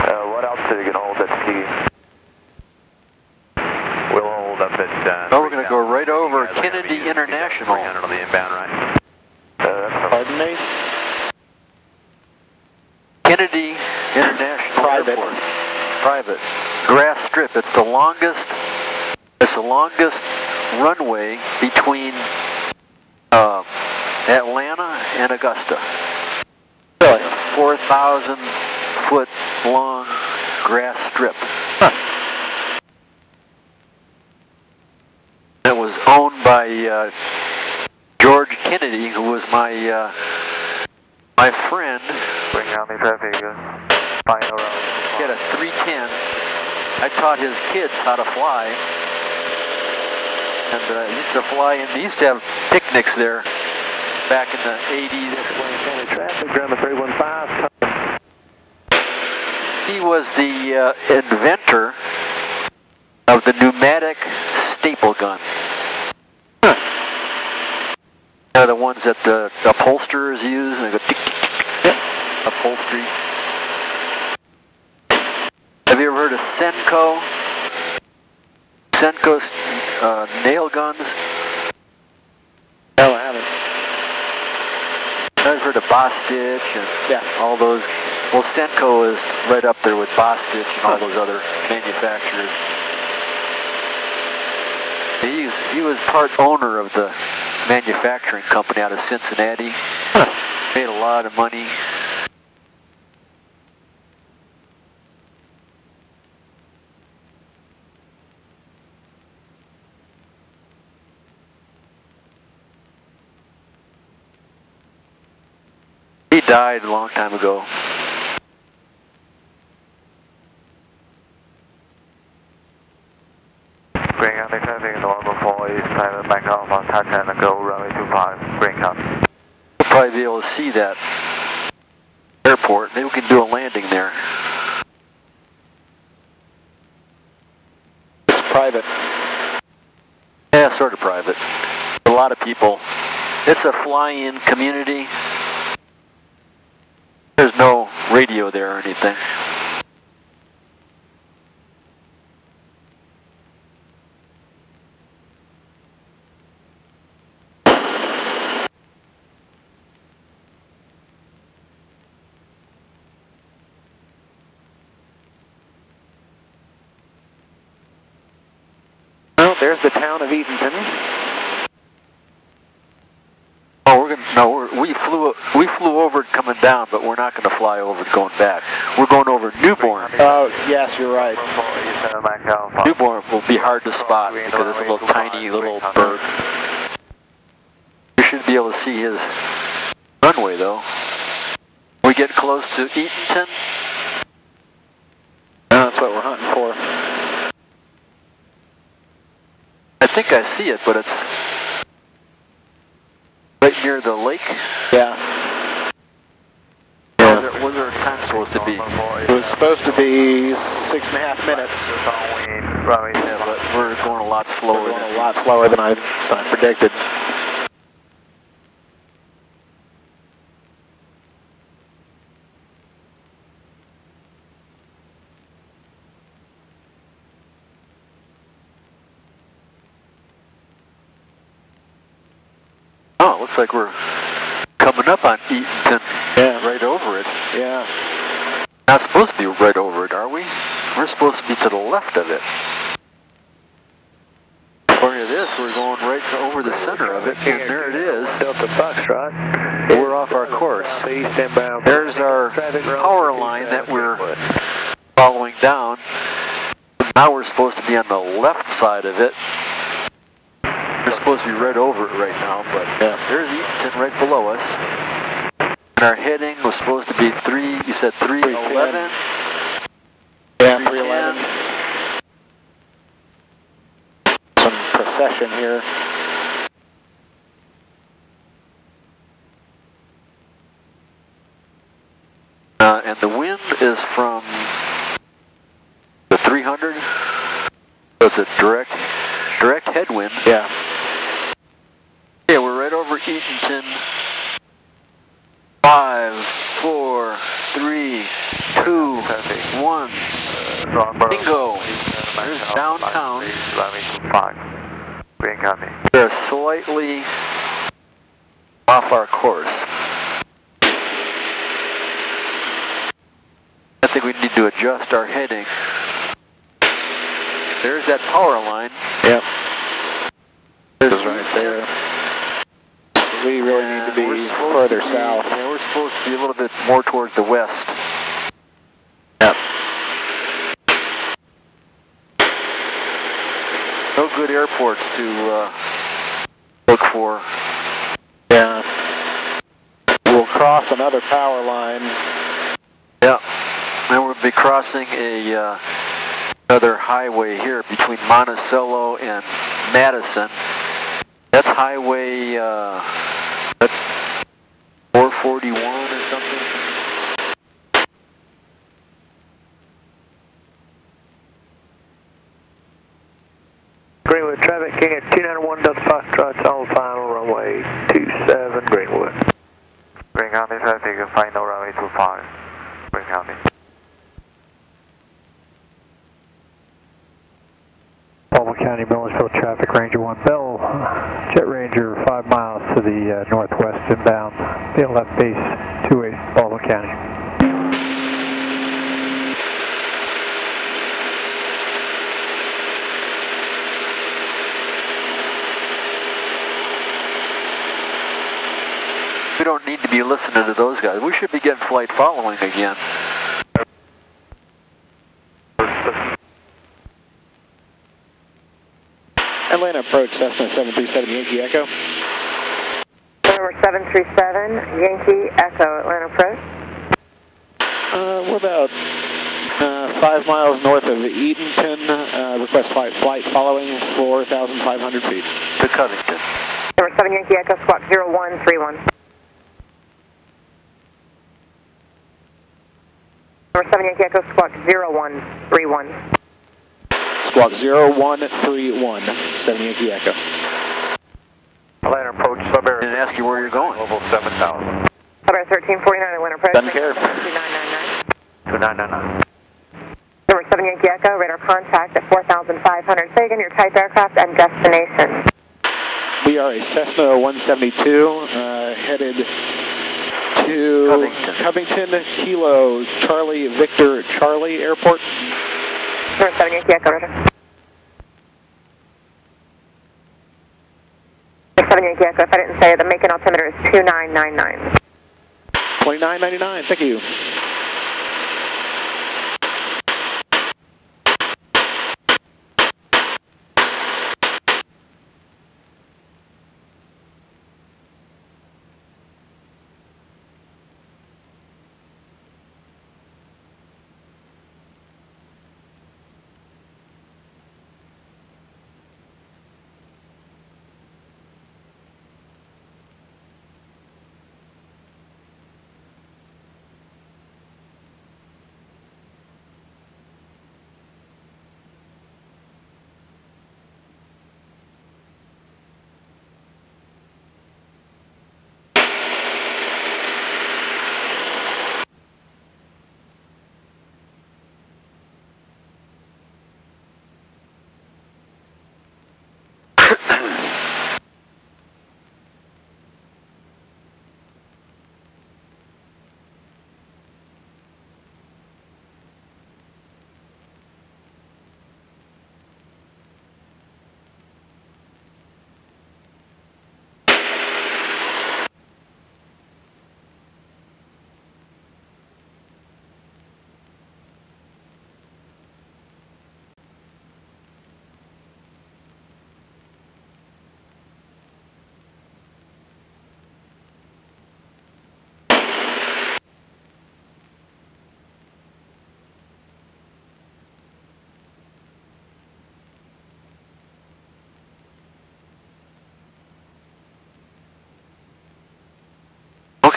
What altitude you can hold at Key? We'll hold up at... Oh, we're going to go right over Kennedy International. 300 on the inbound, right? Pardon me? Kennedy International Airport. Private. Grass strip. It's the longest runway between Atlanta and Augusta. Really? 4,000 foot long grass strip. Huh. It was owned by George Kennedy, who was my friend. Green County traffic, final round. He had a 310. I taught his kids how to fly. And used to fly, and they used to have picnics there back in the 80s. Green County traffic, ground 315. He was the inventor of the pneumatic staple gun. They're the ones that the upholsterers use, and they go tick, tick, tick, upholstery. Have you ever heard of Senko? Senko's nail guns? No, I haven't. I've heard of Bostitch and all those. Well, Senko is right up there with Bostitch and all those other manufacturers. He was part owner of the manufacturing company out of Cincinnati. Made a lot of money. He died a long time ago. Green County traffic, November 487 Max Alpha, touch and go runway 25, Green County. We'll probably be able to see that airport. Maybe we can do a landing there. It's private. Yeah, sort of private. A lot of people. It's a fly-in community. There's no radio there or anything. Well, there's the town of Eatonton. Oh, we flew over it coming down, but we're not going to fly over it going back. We're going over Newborn. Oh, yes, you're right. Newborn will be hard to spot because it's a little tiny little bird. You should be able to see his runway though. We get close to Eatonton. hunting for? I think I see it, but it's right near the lake. Yeah. Was there a time supposed to be? It was supposed to be 6.5 minutes. Yeah, but we're going a lot slower. We're going a lot slower than I predicted. Oh, it looks like we're coming up on Eatonton. Yeah. Right over it. Yeah. Not supposed to be right over it, are we? We're supposed to be to the left of it. According to this, we're going right over the center of it, and there it is. Delta Foxtrot. We're off our course. There's our power line that we're following down. Now we're supposed to be on the left side of it. We're supposed to be right over it right now, but there's Eatonton right below us. And our heading was supposed to be you said 311? Yeah, 311. Some procession here. And the wind is from the 300, so it's a direct headwind. Yeah. Yeah, we're right over Eatonton. 5, 4, 3, 2, 1. Bingo! There's downtown. We're slightly off our course. I think we need to adjust our heading. There's that power line. Yep. There's right there. We really need to be further south. Yeah, we're supposed to be a little bit more towards the west. Yep. No good airports to look for. Yeah. We'll cross another power line. Yeah. Then we'll be crossing another highway here between Monticello and Madison. That's highway 441 or something. Greenwood traffic, King at 291 Delta Foxtrot on final runway 27 Greenwood. Green County traffic, final runway 25 Green County. Baltimore County, Millersville traffic, Ranger 1 Bell, Jet Ranger 5 miles to the northwest inbound, field left base 28 Baltimore County. We don't need to be listening to those guys. We should be getting flight following again. Atlanta approach, Cessna 737 Yankee Echo. Number 737 Yankee Echo, Atlanta approach. We're about 5 miles north of Eatonton. Request flight following 4,500 feet. To Covington. Number 7 Yankee Echo, squawk 0131. Number 7 Yankee Echo, squawk 0131. Squawk 0131, 7 Yankee Echo. Atlanta approach, Sub-Air. Didn't ask you where you're going. Level 7,000. Sub-Air 1349, Atlanta approach. Doesn't care. 2999. 2999. Number 7 Yankee Echo, radar contact at 4,500. Say again your type aircraft and destination. We are a Cessna 172 headed to Covington Kilo Charlie Victor Charlie Airport. Number 7 Yankee Echo, roger. Number 7 Yankee Echo, if I didn't say it, the make and altimeter is 2999. 2999, thank you.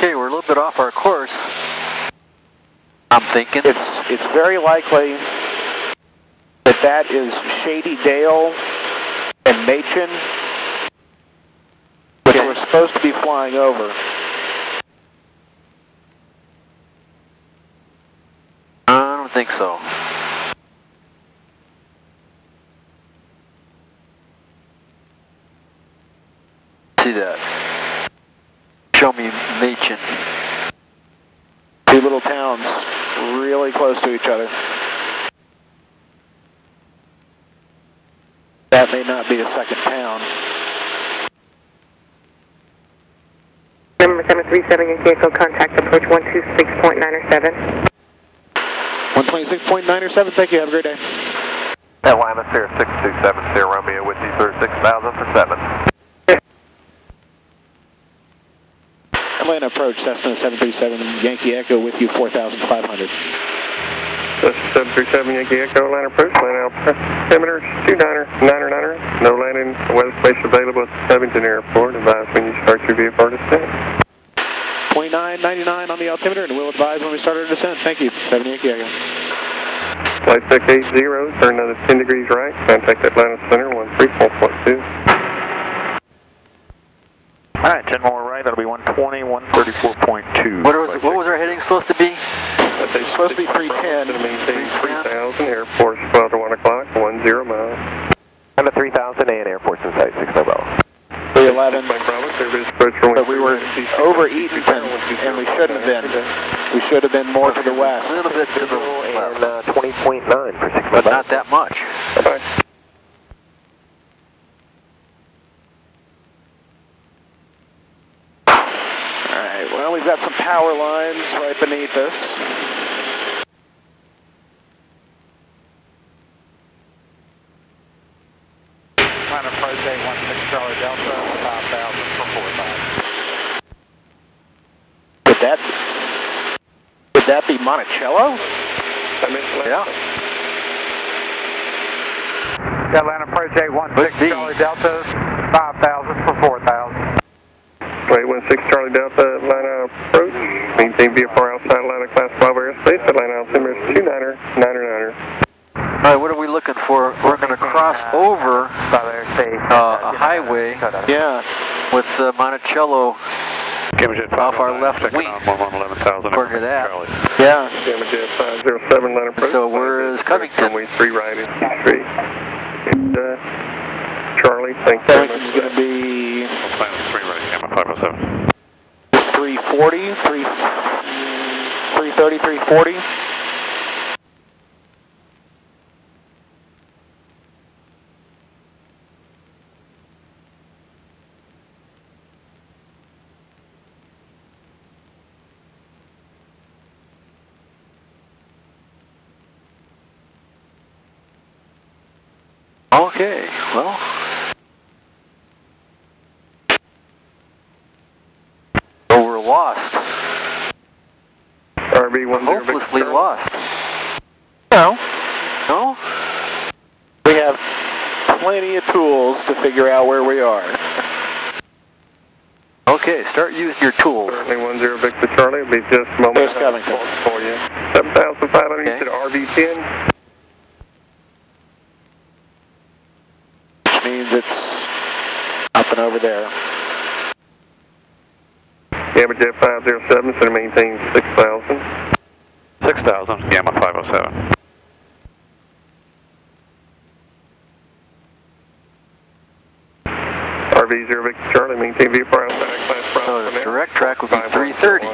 Okay, we're a little bit off our course. I'm thinking. It's very likely that is Shady Dale and Machin, which we're supposed to be flying over. I don't think so. See that? Show me Machin. Two little towns really close to each other. That may not be a second town. Number 737, Yankee Echo, contact approach 126.907. 126.907, thank you, have a great day. Atlanta, Sierra 627, Sierra Romeo with you, 36,000 for 7. Atlanta approach, Cessna 737, Yankee Echo with you, 4,500. Cessna 737, Yankee Echo, Atlanta approach, land altimeter 29er, no landing weather space available at Covington Airport. Advise when you start your vehicle descent. 2999 on the altimeter, and we'll advise when we start our descent. Thank you, 7 Yankee Echo. Flight deck 80, turn another 10 degrees right, contact Atlanta Center 134.2. Alright, 10 more right, that'll be 120, 134.2. What was our heading supposed to be? It's supposed to be 310. To maintain 3,000, airport 12 to 1 o'clock, 10 miles. And the 3,000 and airports in sight, 6 no Bravo. 311. But we were over Eatonton, and we shouldn't have been. We should have been more to the west. A little bit to the And 20.9 for 6 but not that much. Bye-bye. Alright, well, we've got some power lines right beneath us. Atlanta approach 816 Charlie Delta, 5,000 for 45. Would that be Monticello? Yeah. Atlanta approach 816 Charlie Delta, 5,000 for 4,000. 816 Charlie Delta, Atlanta approach. Maintain VFR outside Atlanta Class 12 airspace. Atlanta altimeter 29er. Alright, what are we looking for? We're going to cross over a highway with Monticello off our left wing. According to that. Yeah. Jet 507, Atlanta approach. So where is Covington? Runway 3 right is street. And Charlie, thanks very much. Covington's going to be 340, 330, 340. Okay, well. So we're lost. RV10 Hopelessly lost. No. No? We have plenty of tools to figure out where we are. Okay, start using your tools. Certainly 10 Victor Charlie, it'll be just a moment. There's Covington. For you. 7,500, Okay. you said RV10? Which means it's up and over there. Gamma Jet 507, so to maintain 6,000. 6,000, Gamma 507. RV0 Victor Charlie, maintain VFR outside Class 5. So the direct track would be 330.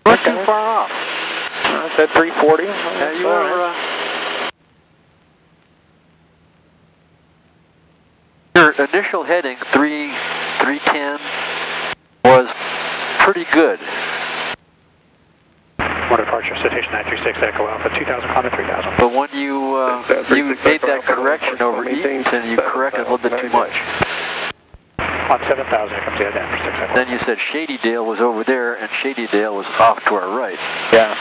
Not too far off. I said 340. Yeah, you were, your initial heading, 310, was pretty good. One departure, citation 936 Echo Alpha, 2,000 climb to 3,000. But when you made that correction over Eatonton, you corrected a little bit too much. On 7,000, it comes in for 6,000. Then you said Shady Dale was over there, and Shady Dale was off to our right. Yeah.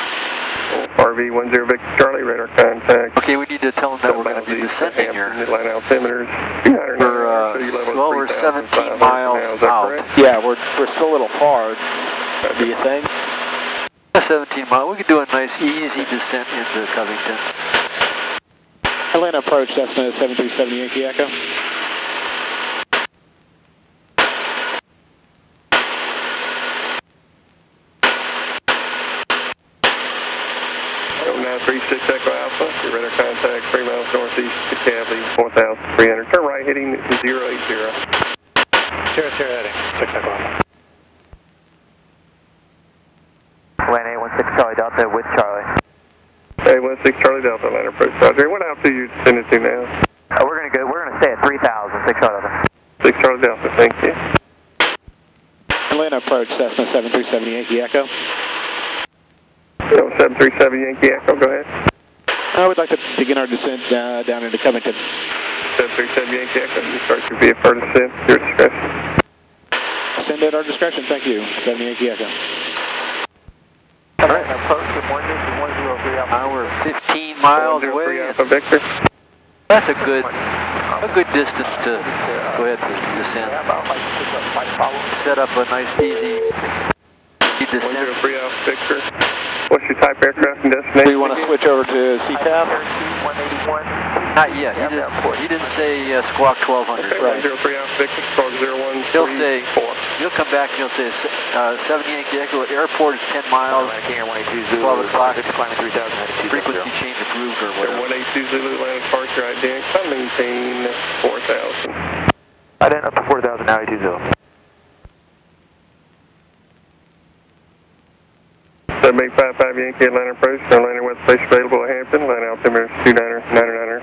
RV10 Victor Charlie, radar contact. Okay, we need to tell them that we're going to be descending here. Line altimeters 209. we're 17 miles out. Yeah, we're still a little far. Do you think? 17 miles. We could do a nice, easy descent into Covington. Atlanta approach, Cessna 737 Yankee Echo. Echo Alpha, your radar contact 3 miles northeast to Cavity, 4,300. Turn right heading 080. Sierra heading, 6 Echo Alpha. Land 816 Charlie Delta with Charlie. 816 Charlie Delta, Atlanta approach. Roger. What altitude you descending to now? We're gonna stay at 3,000, 6 Charlie Delta. 6 Charlie Delta, thank you. Atlanta approach, Cessna 737 Yankee Echo. 737 Yankee Echo, go ahead. We'd like to begin our descent down into Covington. 737 Yankee Echo, you start your VFR descent, your discretion. Send at our discretion, thank you. 7 Yankee Echo. All right, approach at 103 Alpha. Now we're 15 miles away. Alpha Victor. That's a good distance to go ahead and descend. Set up a nice, easy descent. 103 Alpha Victor. What's your type aircraft and destination? Do you want to switch over to CTAF? 181. Not yet. He didn't say Squawk 1200. Okay, Right. 103 Alpha Victor, squawk 013. He'll come back and he'll say 7 Yankee Echo, airport is 10 miles, 12 o'clock, frequency change approved or whatever. 182 Zulu, Atlanta departure, identify, maintain 4,000. Ident up to 4,000, now 82 Zulu. 7855 Yankee Atlanta approach, Atlanta West Station available at Hampton, Atlanta altimeter 2999er.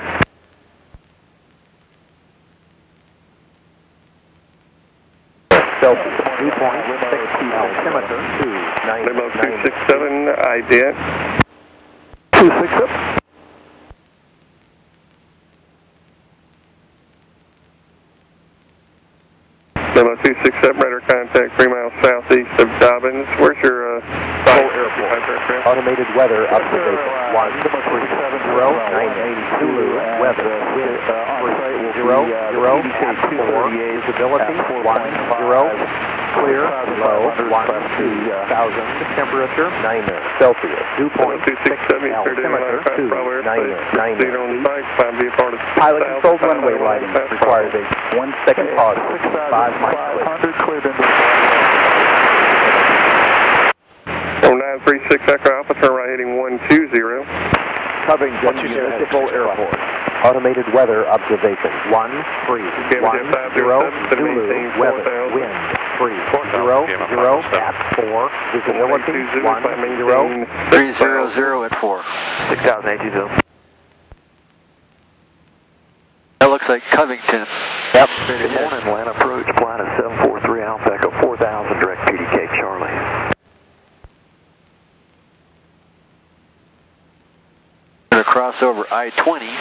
Delta, 2.6 altimeter 297. Limo 267, ident. 267. Limo 267, radar contact 3 miles southeast of Dobbins. Where's your Airport. Automated weather observation. 130 Zulu weather wind 30 at 4 visibility 10 clear low 12,000 temperature 9 Celsius 2.6 altimeter 299. Pilot controlled runway lighting requires a 1 second pause 5 miles 100 cleared into 936 Echo Alpha, turn right heading 120. Covington Municipal Airport. Automated weather observation 130 Zulu weather wind 30 at 4 visibility 10 300 at 4. 6,082 That looks like Covington. Yep. Good morning, Atlanta approach, flight is 743 Alpha Echo 4000 direct PDK Charlie. Going to cross over I-20.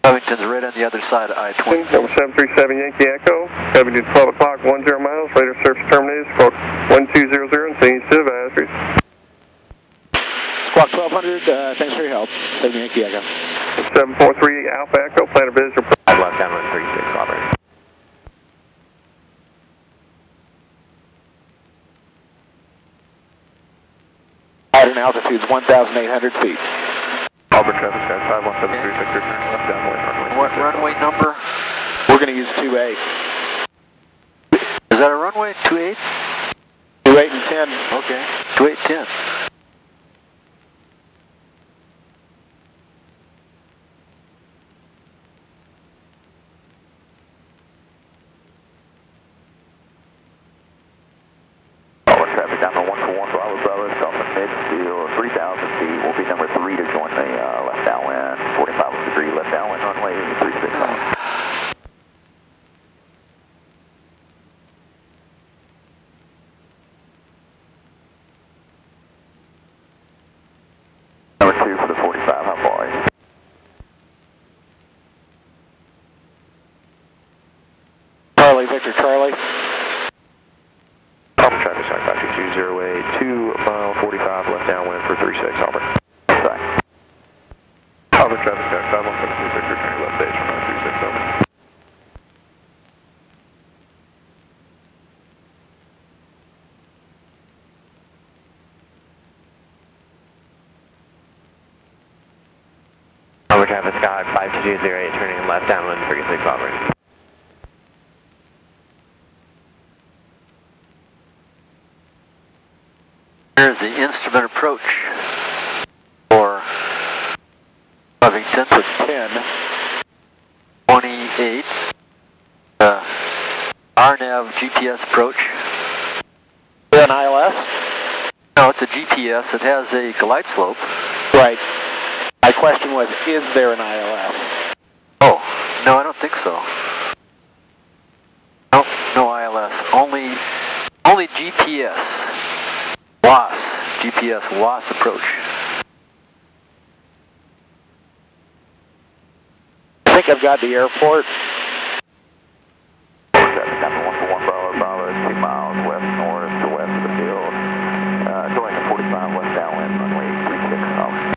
Covington's right on the other side of I-20. Number 737 Yankee Echo, Covington 12 o'clock, 10 miles, radar service terminated, squawk 1200 and senior to advisories. Squawk 1200, thanks for your help. 7 Yankee Echo. 743 Alpha Echo, plan of visitor. I've left down 136, operator. Pattern altitude is 1,800 feet. Auburn traffic, sky 5173, Victor, turn left downwind, runway. What runway number? We're going to use 28. Is that a runway? 28? 28 and 10. Okay. 28, 10. Auburn traffic down to 141 Bravo Bravo, south of midfield, 3,000 feet. Will be number 3 to join the left downwind, 45 degree left downwind runway 36. Number 2 for the 45, how far are you? Charlie, Victor, Charlie. Auburn traffic, sky 5208, 2 mile 45 left downwind for 36, Auburn. Sorry. Auburn traffic, sky 5173, Victor, turn left base for 936, Auburn. Over traffic, Scott, 5208, turning left downwind, 36 Auburn. Here's the instrument approach for Covington. For 10. 28. RNAV GPS approach. An ILS? No, it's a GPS. It has a glide slope. Right. My question was, is there an ILS? Oh, no, I don't think so. Nope, no ILS. Only GPS. WAS. GPS WAS approach. I think I've got the airport. Captain 141 Bravo, 2 miles west north to west of the field. Joining the 45 west downwind, runway 36 Auburn.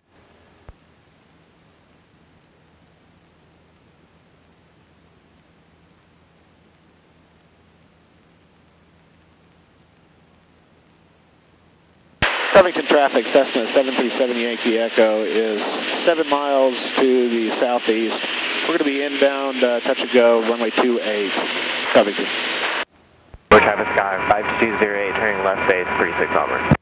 Covington traffic, Cessna 737 Yankee Echo is 7 miles to the southeast. We're going to be inbound, touch and go, runway 28, Covington. Over traffic, Scott, 5208, turning left base, 36 Auburn.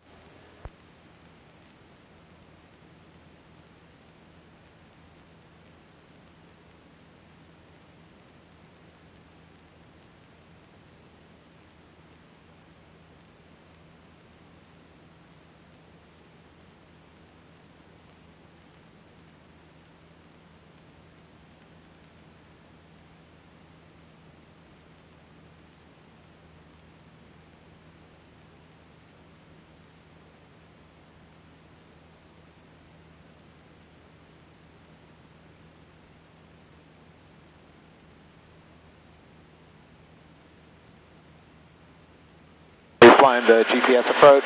Flying the GPS approach?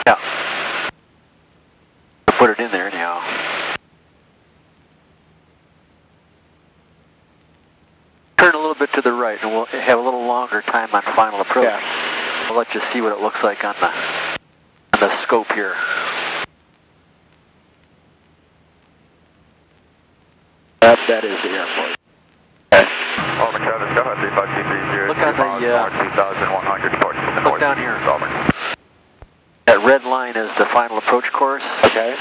Yeah. Put it in there anyhow. Turn a little bit to the right and we'll have a little longer time on final approach. Yeah. I'll let you see what it looks like on the scope here. That is the airport. Okay. Auburn traffic, Scott, 35230. Look on the, 2100 towards the look north. down here. Auburn. That red line is the final approach course. Okay.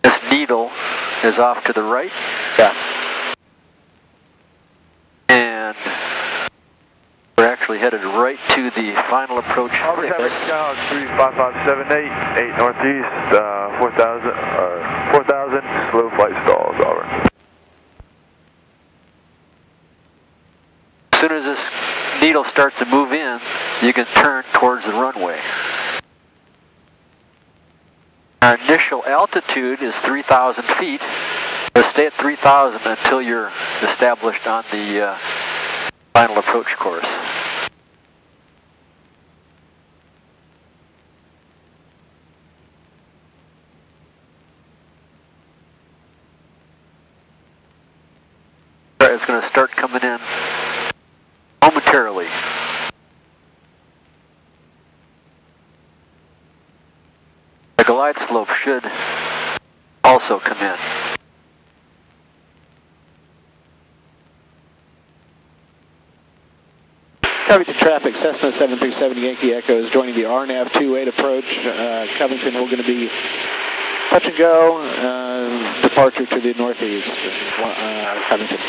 This needle is off to the right. Yeah. And we're actually headed right to the final approach Auburn fix. traffic, Scott, 35578, 8 northeast, 4000, slow flight stalls, Auburn. As soon as this needle starts to move in, you can turn towards the runway. Our initial altitude is 3,000 feet. But stay at 3,000 until you're established on the final approach course. It's going to start coming in momentarily. The glide slope should also come in. Covington traffic, Cessna 737 Yankee Echo is joining the RNAV 28 approach. Covington, we're going to be touch and go, departure to the northeast, Covington.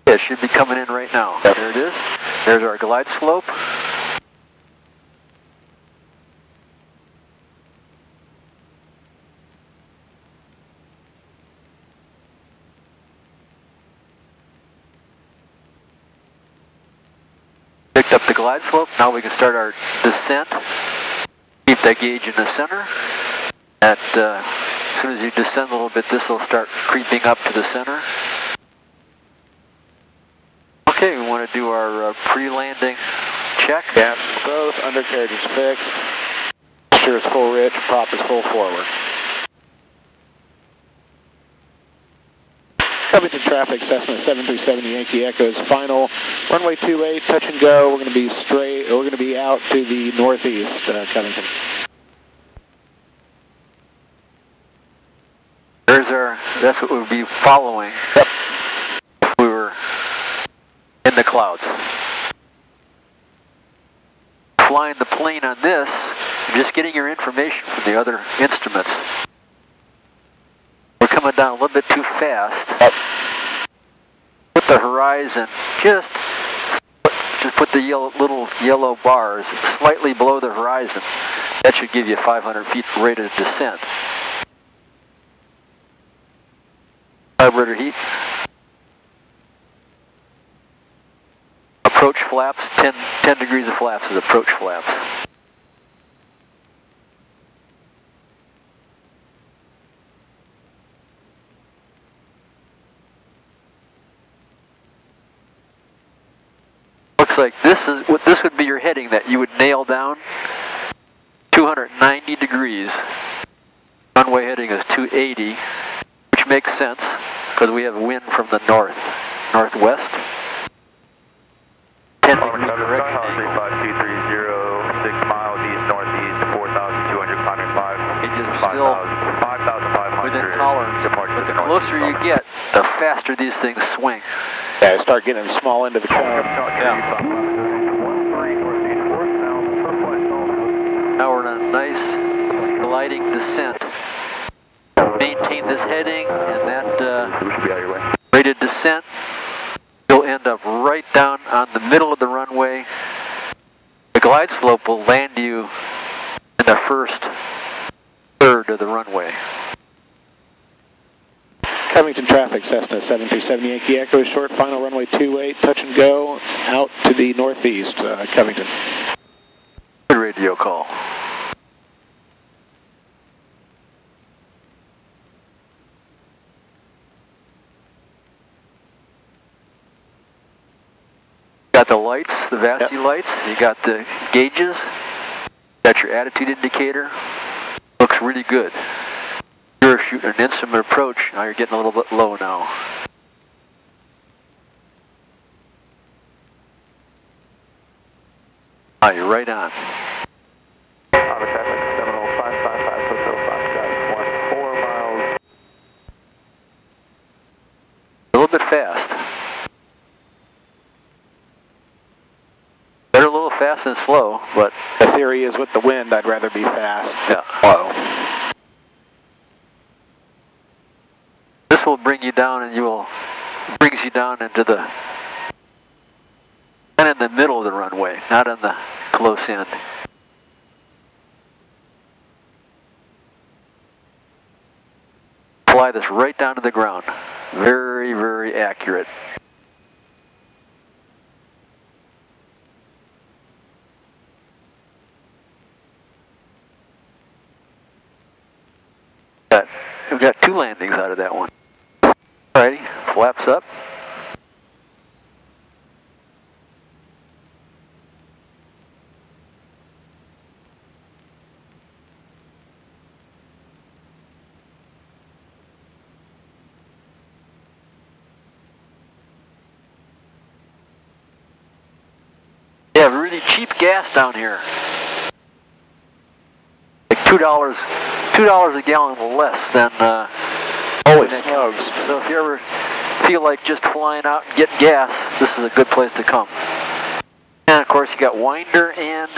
It should be coming in right now. There it is. There's our glide slope. Picked up the glide slope. Now we can start our descent. Keep that gauge in the center. As soon as you descend a little bit, this will start creeping up to the center. Okay, we want to do our pre-landing check. Gas is both, undercarriage is fixed. Steer is full rich, prop is full forward. Covington traffic, Cessna 737 Yankee Echo is final. Runway 28, touch and go. We're going to be straight. We're going to be out to the northeast, Covington. There's our. That's what we'd be following. Yep. If we were in the clouds. Flying the plane on this, just getting your information from the other instruments. We're coming down a little bit too fast. Yep. Put the horizon just put the little yellow bars slightly below the horizon. That should give you 500 feet rate of descent. Carburetor heat. Approach flaps, 10 degrees of flaps is approach flaps. Looks like this would be your heading that you would nail down. 290 degrees. Runway heading is 280, which makes sense because we have wind from the northwest. 10 degrees direction. 35230, 6 miles east northeast, 4,200 climbing 5. It is still 5,500 within tolerance, but the closer you get, the faster these things swing. Yeah, start getting small into the cloud. Yeah. Now we're on a nice gliding descent. Maintain this heading and that rated descent. You'll end up right down on the middle of the runway. The glide slope will land you in the first third of the runway. Covington traffic, Cessna 737 Yankee Echo, short final runway 28, touch and go, out to the northeast, Covington. Good radio call. Got the lights, the VASI lights, you got the gauges, got your attitude indicator. Looks really good. You're shooting an instrument approach, now you're getting a little bit low now. Ah, you're right on. A little bit fast. Better a little fast than slow, but the theory is with the wind, I'd rather be fast than slow. This will bring you down, and brings you down into the kind of in the middle of the runway, not on the close end. Fly this right down to the ground. Very, very accurate. We've got 2 landings out of that one. Alrighty, flaps up. They have really cheap gas down here. Like $2 a gallon less than holy smokes. So if you ever feel like just flying out and getting gas, this is a good place to come. And of course you got Winder and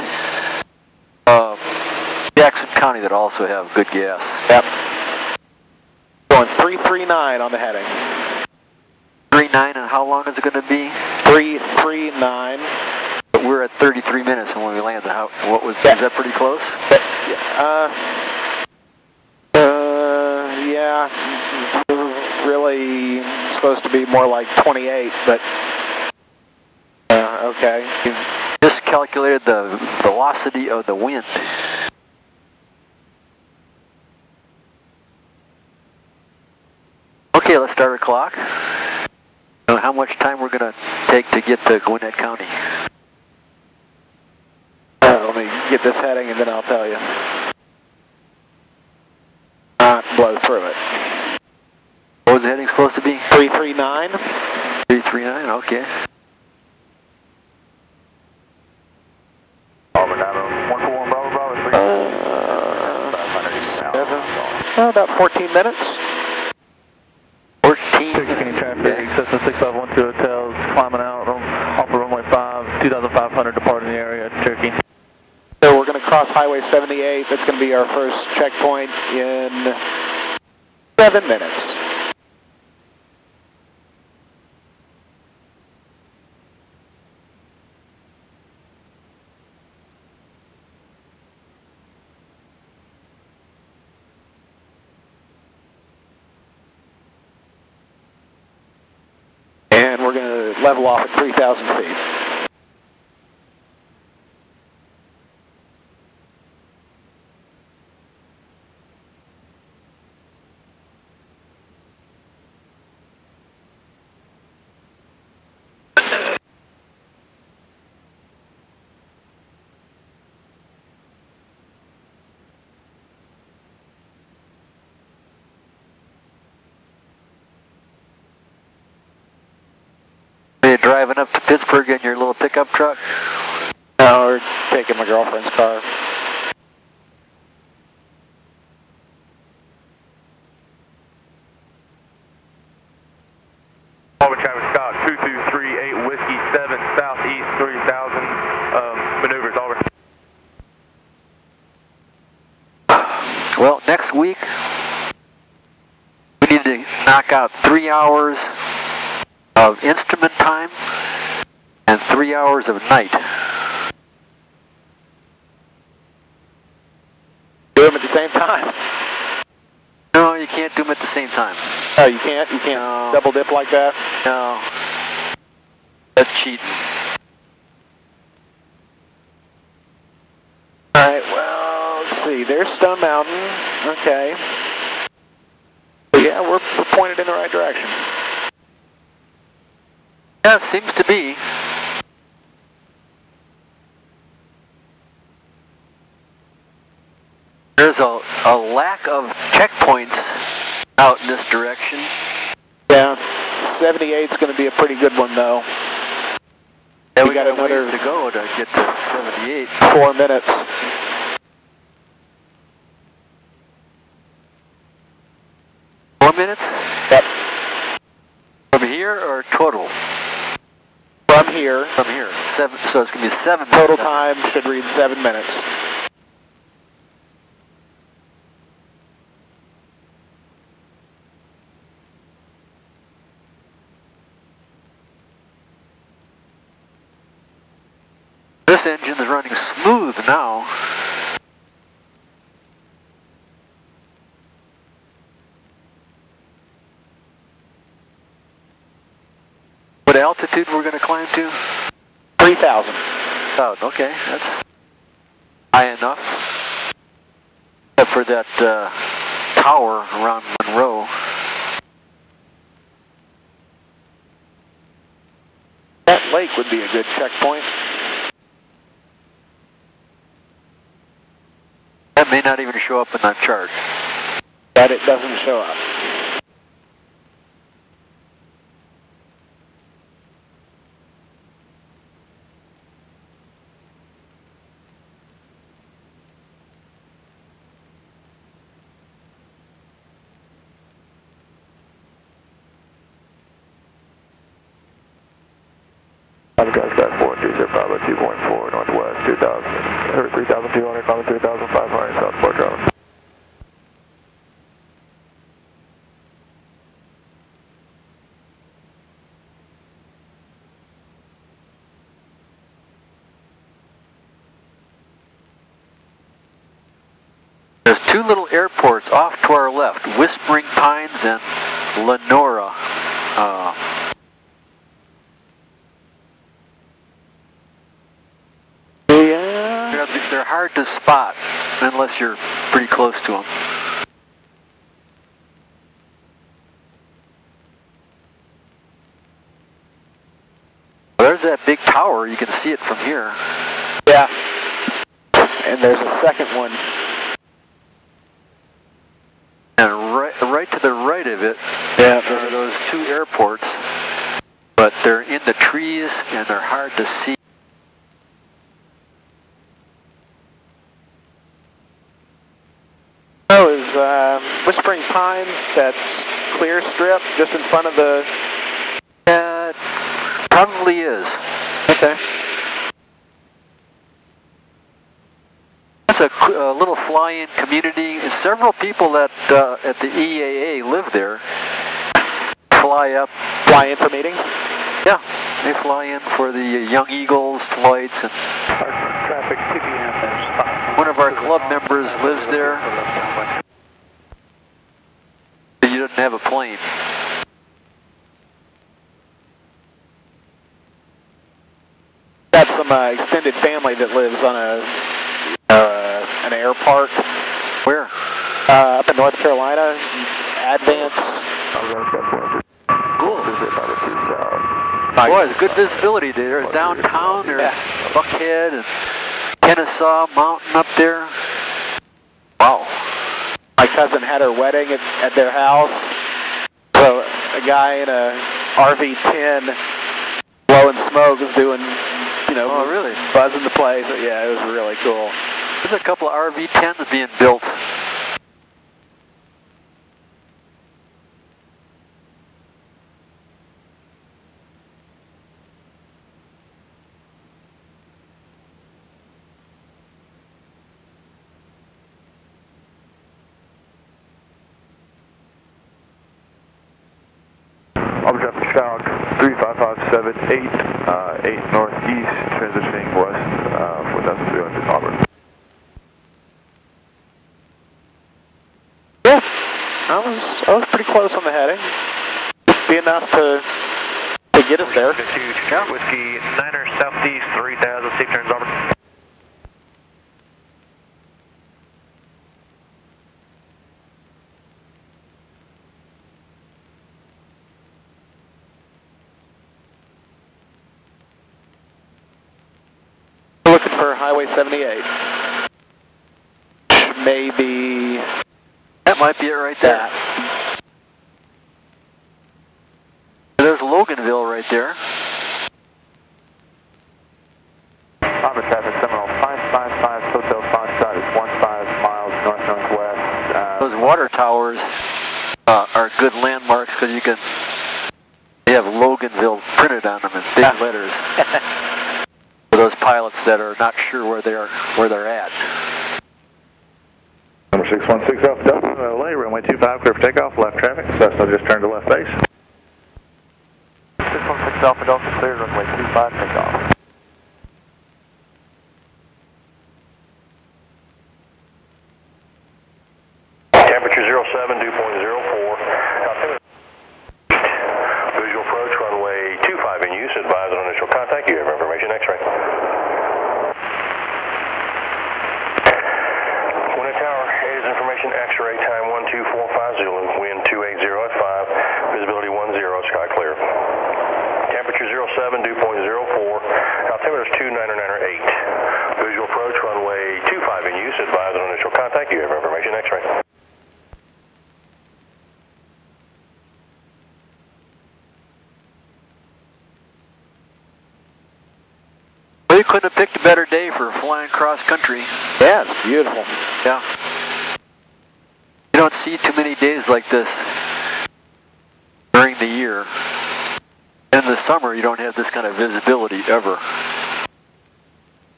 Jackson County that also have good gas. Yep. Going 339 on the heading. 39, and how long is it going to be? 339. But we're at 33 minutes when we landed. Is that pretty close? Yeah, really supposed to be more like 28, but okay. You just calculated the velocity of the wind. Okay, let's start our clock. How much time we're going to take to get to Gwinnett County? Let me get this heading and then I'll tell you. Not blow through it. Blow was the heading supposed to be? 339. 339, okay. Auburn, 141 Bravo, Bravo, 3. About 14 minutes. 14 minutes. Traffic, Cessna 6512 hotels, climbing out off of runway 5, 2,500 departing the area, Cherokee. So we're going to cross Highway 78. That's going to be our first checkpoint in 7 minutes. And we're going to level off at 3,000 feet. Are you driving up to Pittsburgh in your little pickup truck? No, we're taking my girlfriend's car. Auburn traffic, Scott, 2238 Whiskey 7 Southeast 3000, maneuvers, Auburn. Well, next week, we need to knock out 3 hours of instrument time and 3 hours of night. Do them at the same time. No, you can't do them at the same time. Oh, you can't? You can't No. double dip like that? No. That's cheating. Alright, well, let's see. There's Stone Mountain. Okay. Yeah, we're pointed in the right direction. Yeah, it seems to be. There's a lack of checkpoints out in this direction. Yeah, 78's going to be a pretty good one, though. Yeah, we we got got a another ways to go to get to 78. 4 minutes. Minutes? Yep. From here or total? From here. From here. So it's going to be 7 minutes. Total time should read 7 minutes. This engine is running smooth now. What altitude we're going to climb to? 3,000. Oh, okay, that's high enough. Except for that tower around Monroe. That lake would be a good checkpoint. That may not even show up in that chart. But it doesn't show up. Scott 430 Bravo 2.4 northwest 3,200, climbing 3,500 southport driving. There's two little airports off to our left, Whispering Pines and Lenora. They're hard to spot unless you're pretty close to them. There's that big tower. You can see it from here. Yeah. And there's a second one. And right to the right of it. Yeah, airports, but they're in the trees and they're hard to see. Oh, is Whispering Pines, that clear strip just in front of the... Probably is. Okay. It's a little fly-in community. Several people that at the EAA live there. Fly in for meetings? Yeah, they fly in for the Young Eagles flights. And traffic TPM. One of our club members lives there. He doesn't have a plane. Got some extended family that lives on an air park. Where? Up in North Carolina, Advance. Cool. Boy, there's good visibility there. Downtown, there's Buckhead and Kennesaw Mountain up there. Wow. My cousin had her wedding at their house. So a guy in a RV-10 blowing smoke was doing, you know, oh, really? Buzzing the place. Yeah, it was really cool. There's a couple of RV-10s being built. Overdraft Chicago 35578, 8 northeast, transitioning west, 4,300 Auburn. Yeah, I was pretty close on the heading. Be enough to get us there. Yeah. Whiskey 9er southeast, 3,000, safe turns Auburn. Looking for Highway 78. Maybe... That might be it right there. There's Loganville right there. Auburn traffic, Seminole 555, Hotel Foxtrot is 15 miles north-northwest. Those water towers are good landmarks because you can... They have Loganville printed on them in big letters. For those pilots that are not sure where they're at. Number 616 Alpha Delta, LA, runway 25, clear for takeoff, left traffic, Cessna just turned to left base. 616 Alpha Delta, cleared, runway 25, takeoff. Temperature 07, dew point 04. Altimeter. Visual approach, runway 25 in use, advise on initial contact, you have information, X-ray. Information X-ray, time 1245 Zulu, wind 280 at 5, visibility 10, sky clear. Temperature 07, dew point 04, altimeter is 29908. Visual approach, runway 25 in use, advise on initial contact, you have information X-ray. Well, you couldn't have picked a better day for flying cross country. Yeah, it's beautiful. Yeah. You don't see too many days like this during the year. In the summer, you don't have this kind of visibility ever.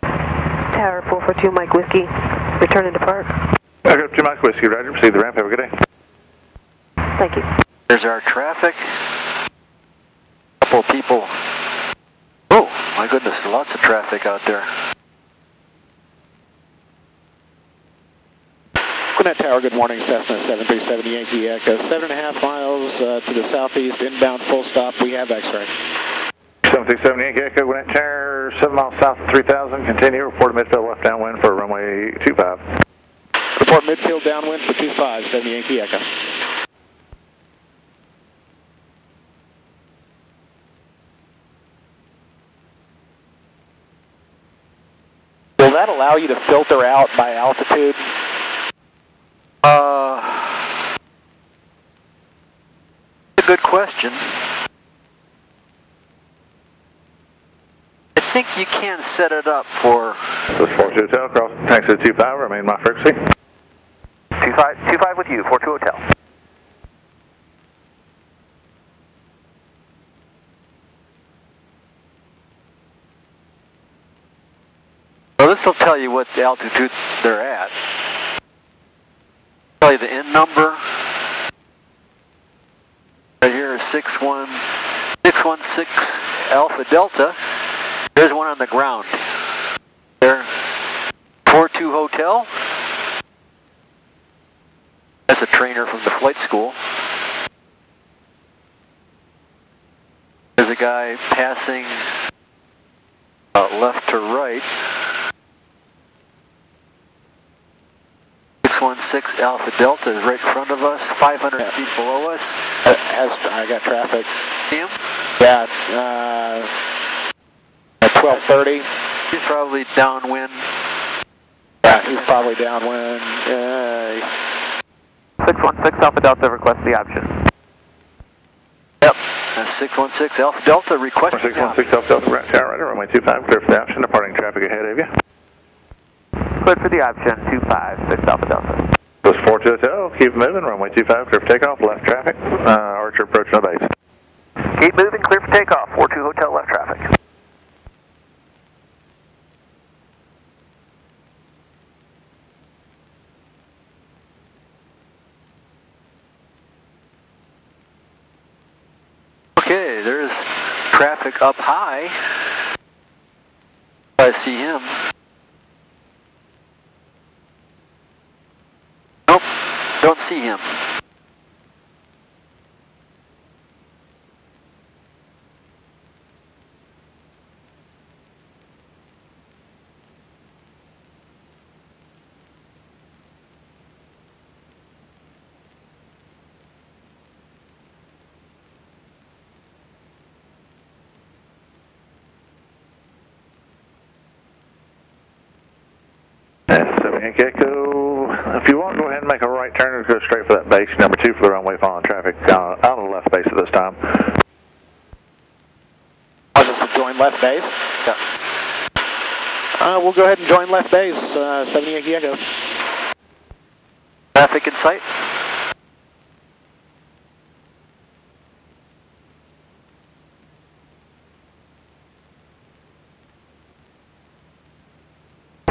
Tower 442 Mike Whiskey, returning to park. Okay, 2 Mike Whiskey, roger, proceed the ramp, have a good day. Thank you. There's our traffic. A couple of people. Oh, my goodness, lots of traffic out there. Gwinnett Tower, good morning, Cessna 737 Yankee Echo, 7.5 miles to the southeast, inbound full stop, we have X-ray. 737 Yankee Echo, Gwinnett Tower, 7 miles south of 3000, continue, report midfield left downwind for runway 25. Report midfield downwind for 25, 7 Yankee Echo. Will that allow you to filter out by altitude? A good question. question. I think you can set it up for... This is 42 Hotel, cross taxi to 25, remain my frequency. 25 with you, 42 Hotel. Well, this will tell you what the altitude they're at. Tell you the N number. Right here is 616 Alpha Delta. There's one on the ground. There, 42 Hotel. That's a trainer from the flight school. There's a guy passing left to right. 616 Alpha Delta is right in front of us, 500 feet below us. I got traffic. See him? Yeah, at 12:30. He's probably downwind. Yeah, he's probably downwind. 616 Alpha Delta request the option. Yep, that's 616 Alpha Delta requesting the option. 616 Alpha Delta, right tower, right, runway 25, clear for the option, departing traffic ahead of you. Cleared for the option, 256 Alpha Delta. This is 42 Hotel, keep moving, runway 25, clear for takeoff, left traffic, Archer approaching the base. Keep moving, clear for takeoff, 42 Hotel, left traffic. Okay, there's traffic up high. I see him. Nope, don't see him. Gecko, if you want, go ahead and make a right turn and go straight for that base. Number 2 for the runway following traffic out of the left base at this time. I'll just join left base. Yeah. We'll go ahead and join left base, 78 Gecko. Traffic in sight.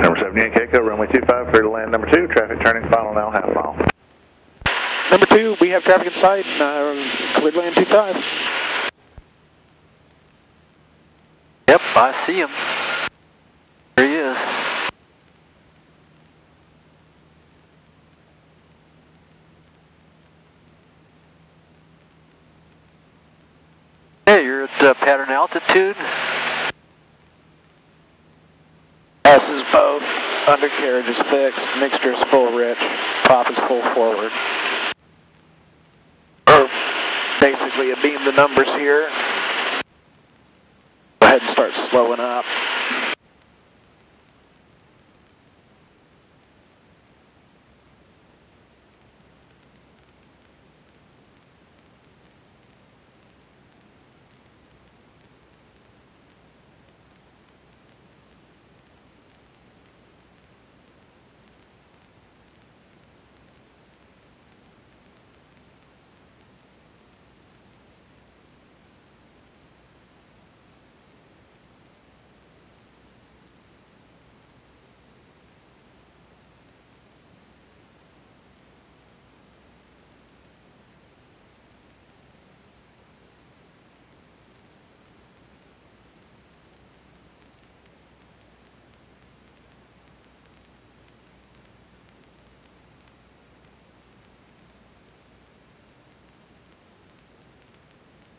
Number 78 Gecko, runway 25, clear to land number 2, traffic turning final now, half mile. Number 2, we have traffic in sight, cleared land 25. Yep, I see him. There he is. Hey, you're at pattern altitude. S is both, undercarriage is fixed, mixture is full rich, prop is full forward. Or basically, I beam the numbers here. Go ahead and start slowing up.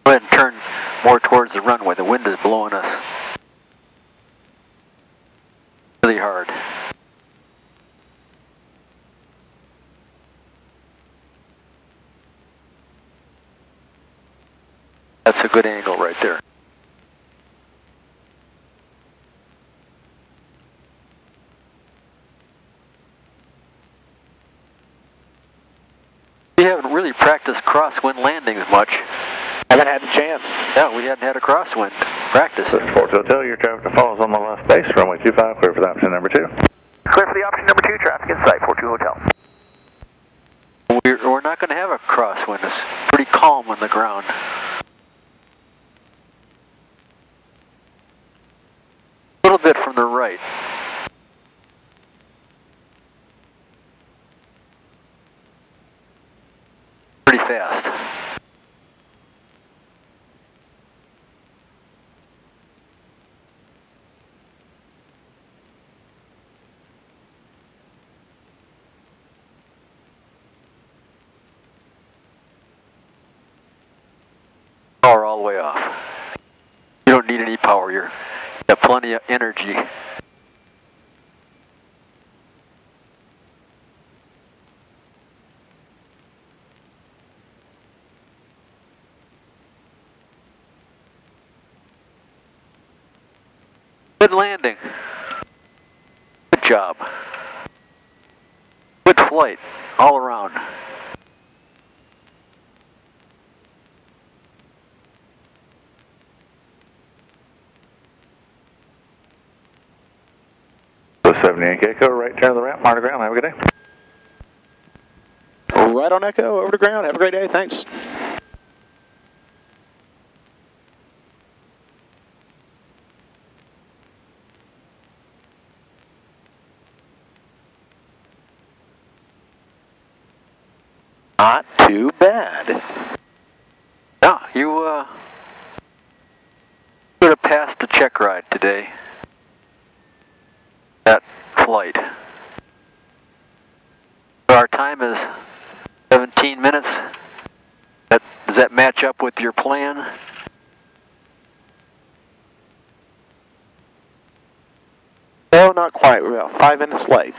Go ahead and turn more towards the runway. The wind is blowing us really hard. That's a good angle right there. We haven't really practiced crosswind landings much. Haven't had a chance. Yeah, we hadn't had a crosswind practice. 42 Hotel, your traffic follows on the left base, runway 25, clear for the option number 2. Clear for the option number 2, traffic in sight, 42 Hotel. We're not going to have a crosswind. It's pretty calm on the ground. A little bit from the right. Pretty fast. Power all the way off. You don't need any power. You have plenty of energy. Good landing. Good job. Good flight all around. So 78 Echo, right turn of the ramp, monitor ground, have a good day. Right on Echo, over to ground. Have a great day. Thanks. Not too bad. Yeah, you could have passed the check ride today. That flight. Our time is 17 minutes. Does that match up with your plan? No, not quite. We're about 5 minutes late.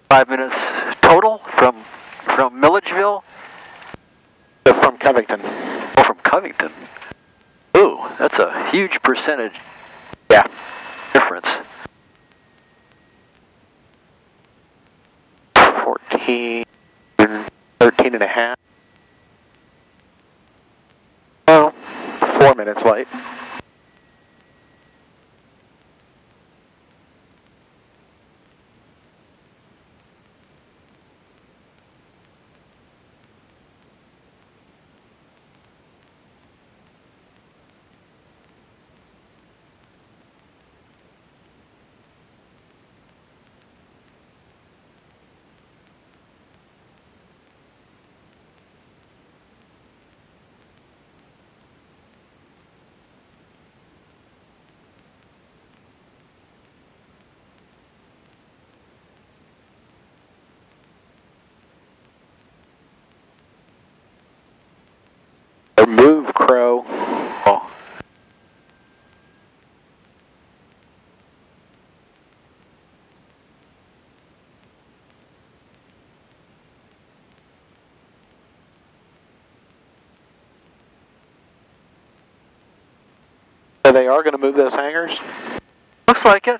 5 minutes total from Milledgeville? From Covington. Oh, from Covington. Ooh, that's a huge percentage. Yeah. Difference. 13 and a half. Oh, 4 minutes late. Move, Crow. Oh. So they are going to move those hangars? Looks like it.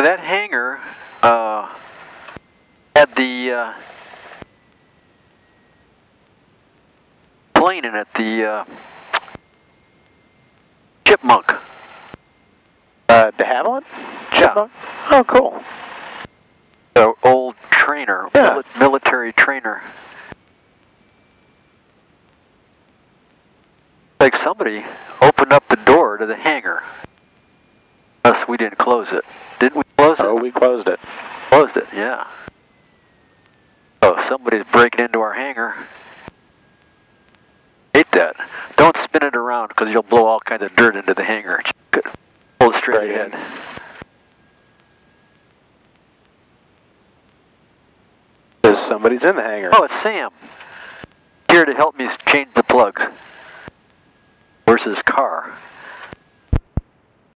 That hangar had the plane in it, the Chipmunk. De Havilland? Chipmunk? Yeah. Oh, cool. The old trainer, yeah. Military trainer. Like somebody opened up the door to the hangar. Unless we didn't close it. Didn't we close it? Oh, we closed it. Closed it, yeah. Oh, somebody's breaking into our hangar. Hate that. Don't spin it around because you'll blow all kinds of dirt into the hangar. Hold it straight ahead. Is somebody's in the hangar. Oh, it's Sam. Here to help me change the plugs. Where's his car?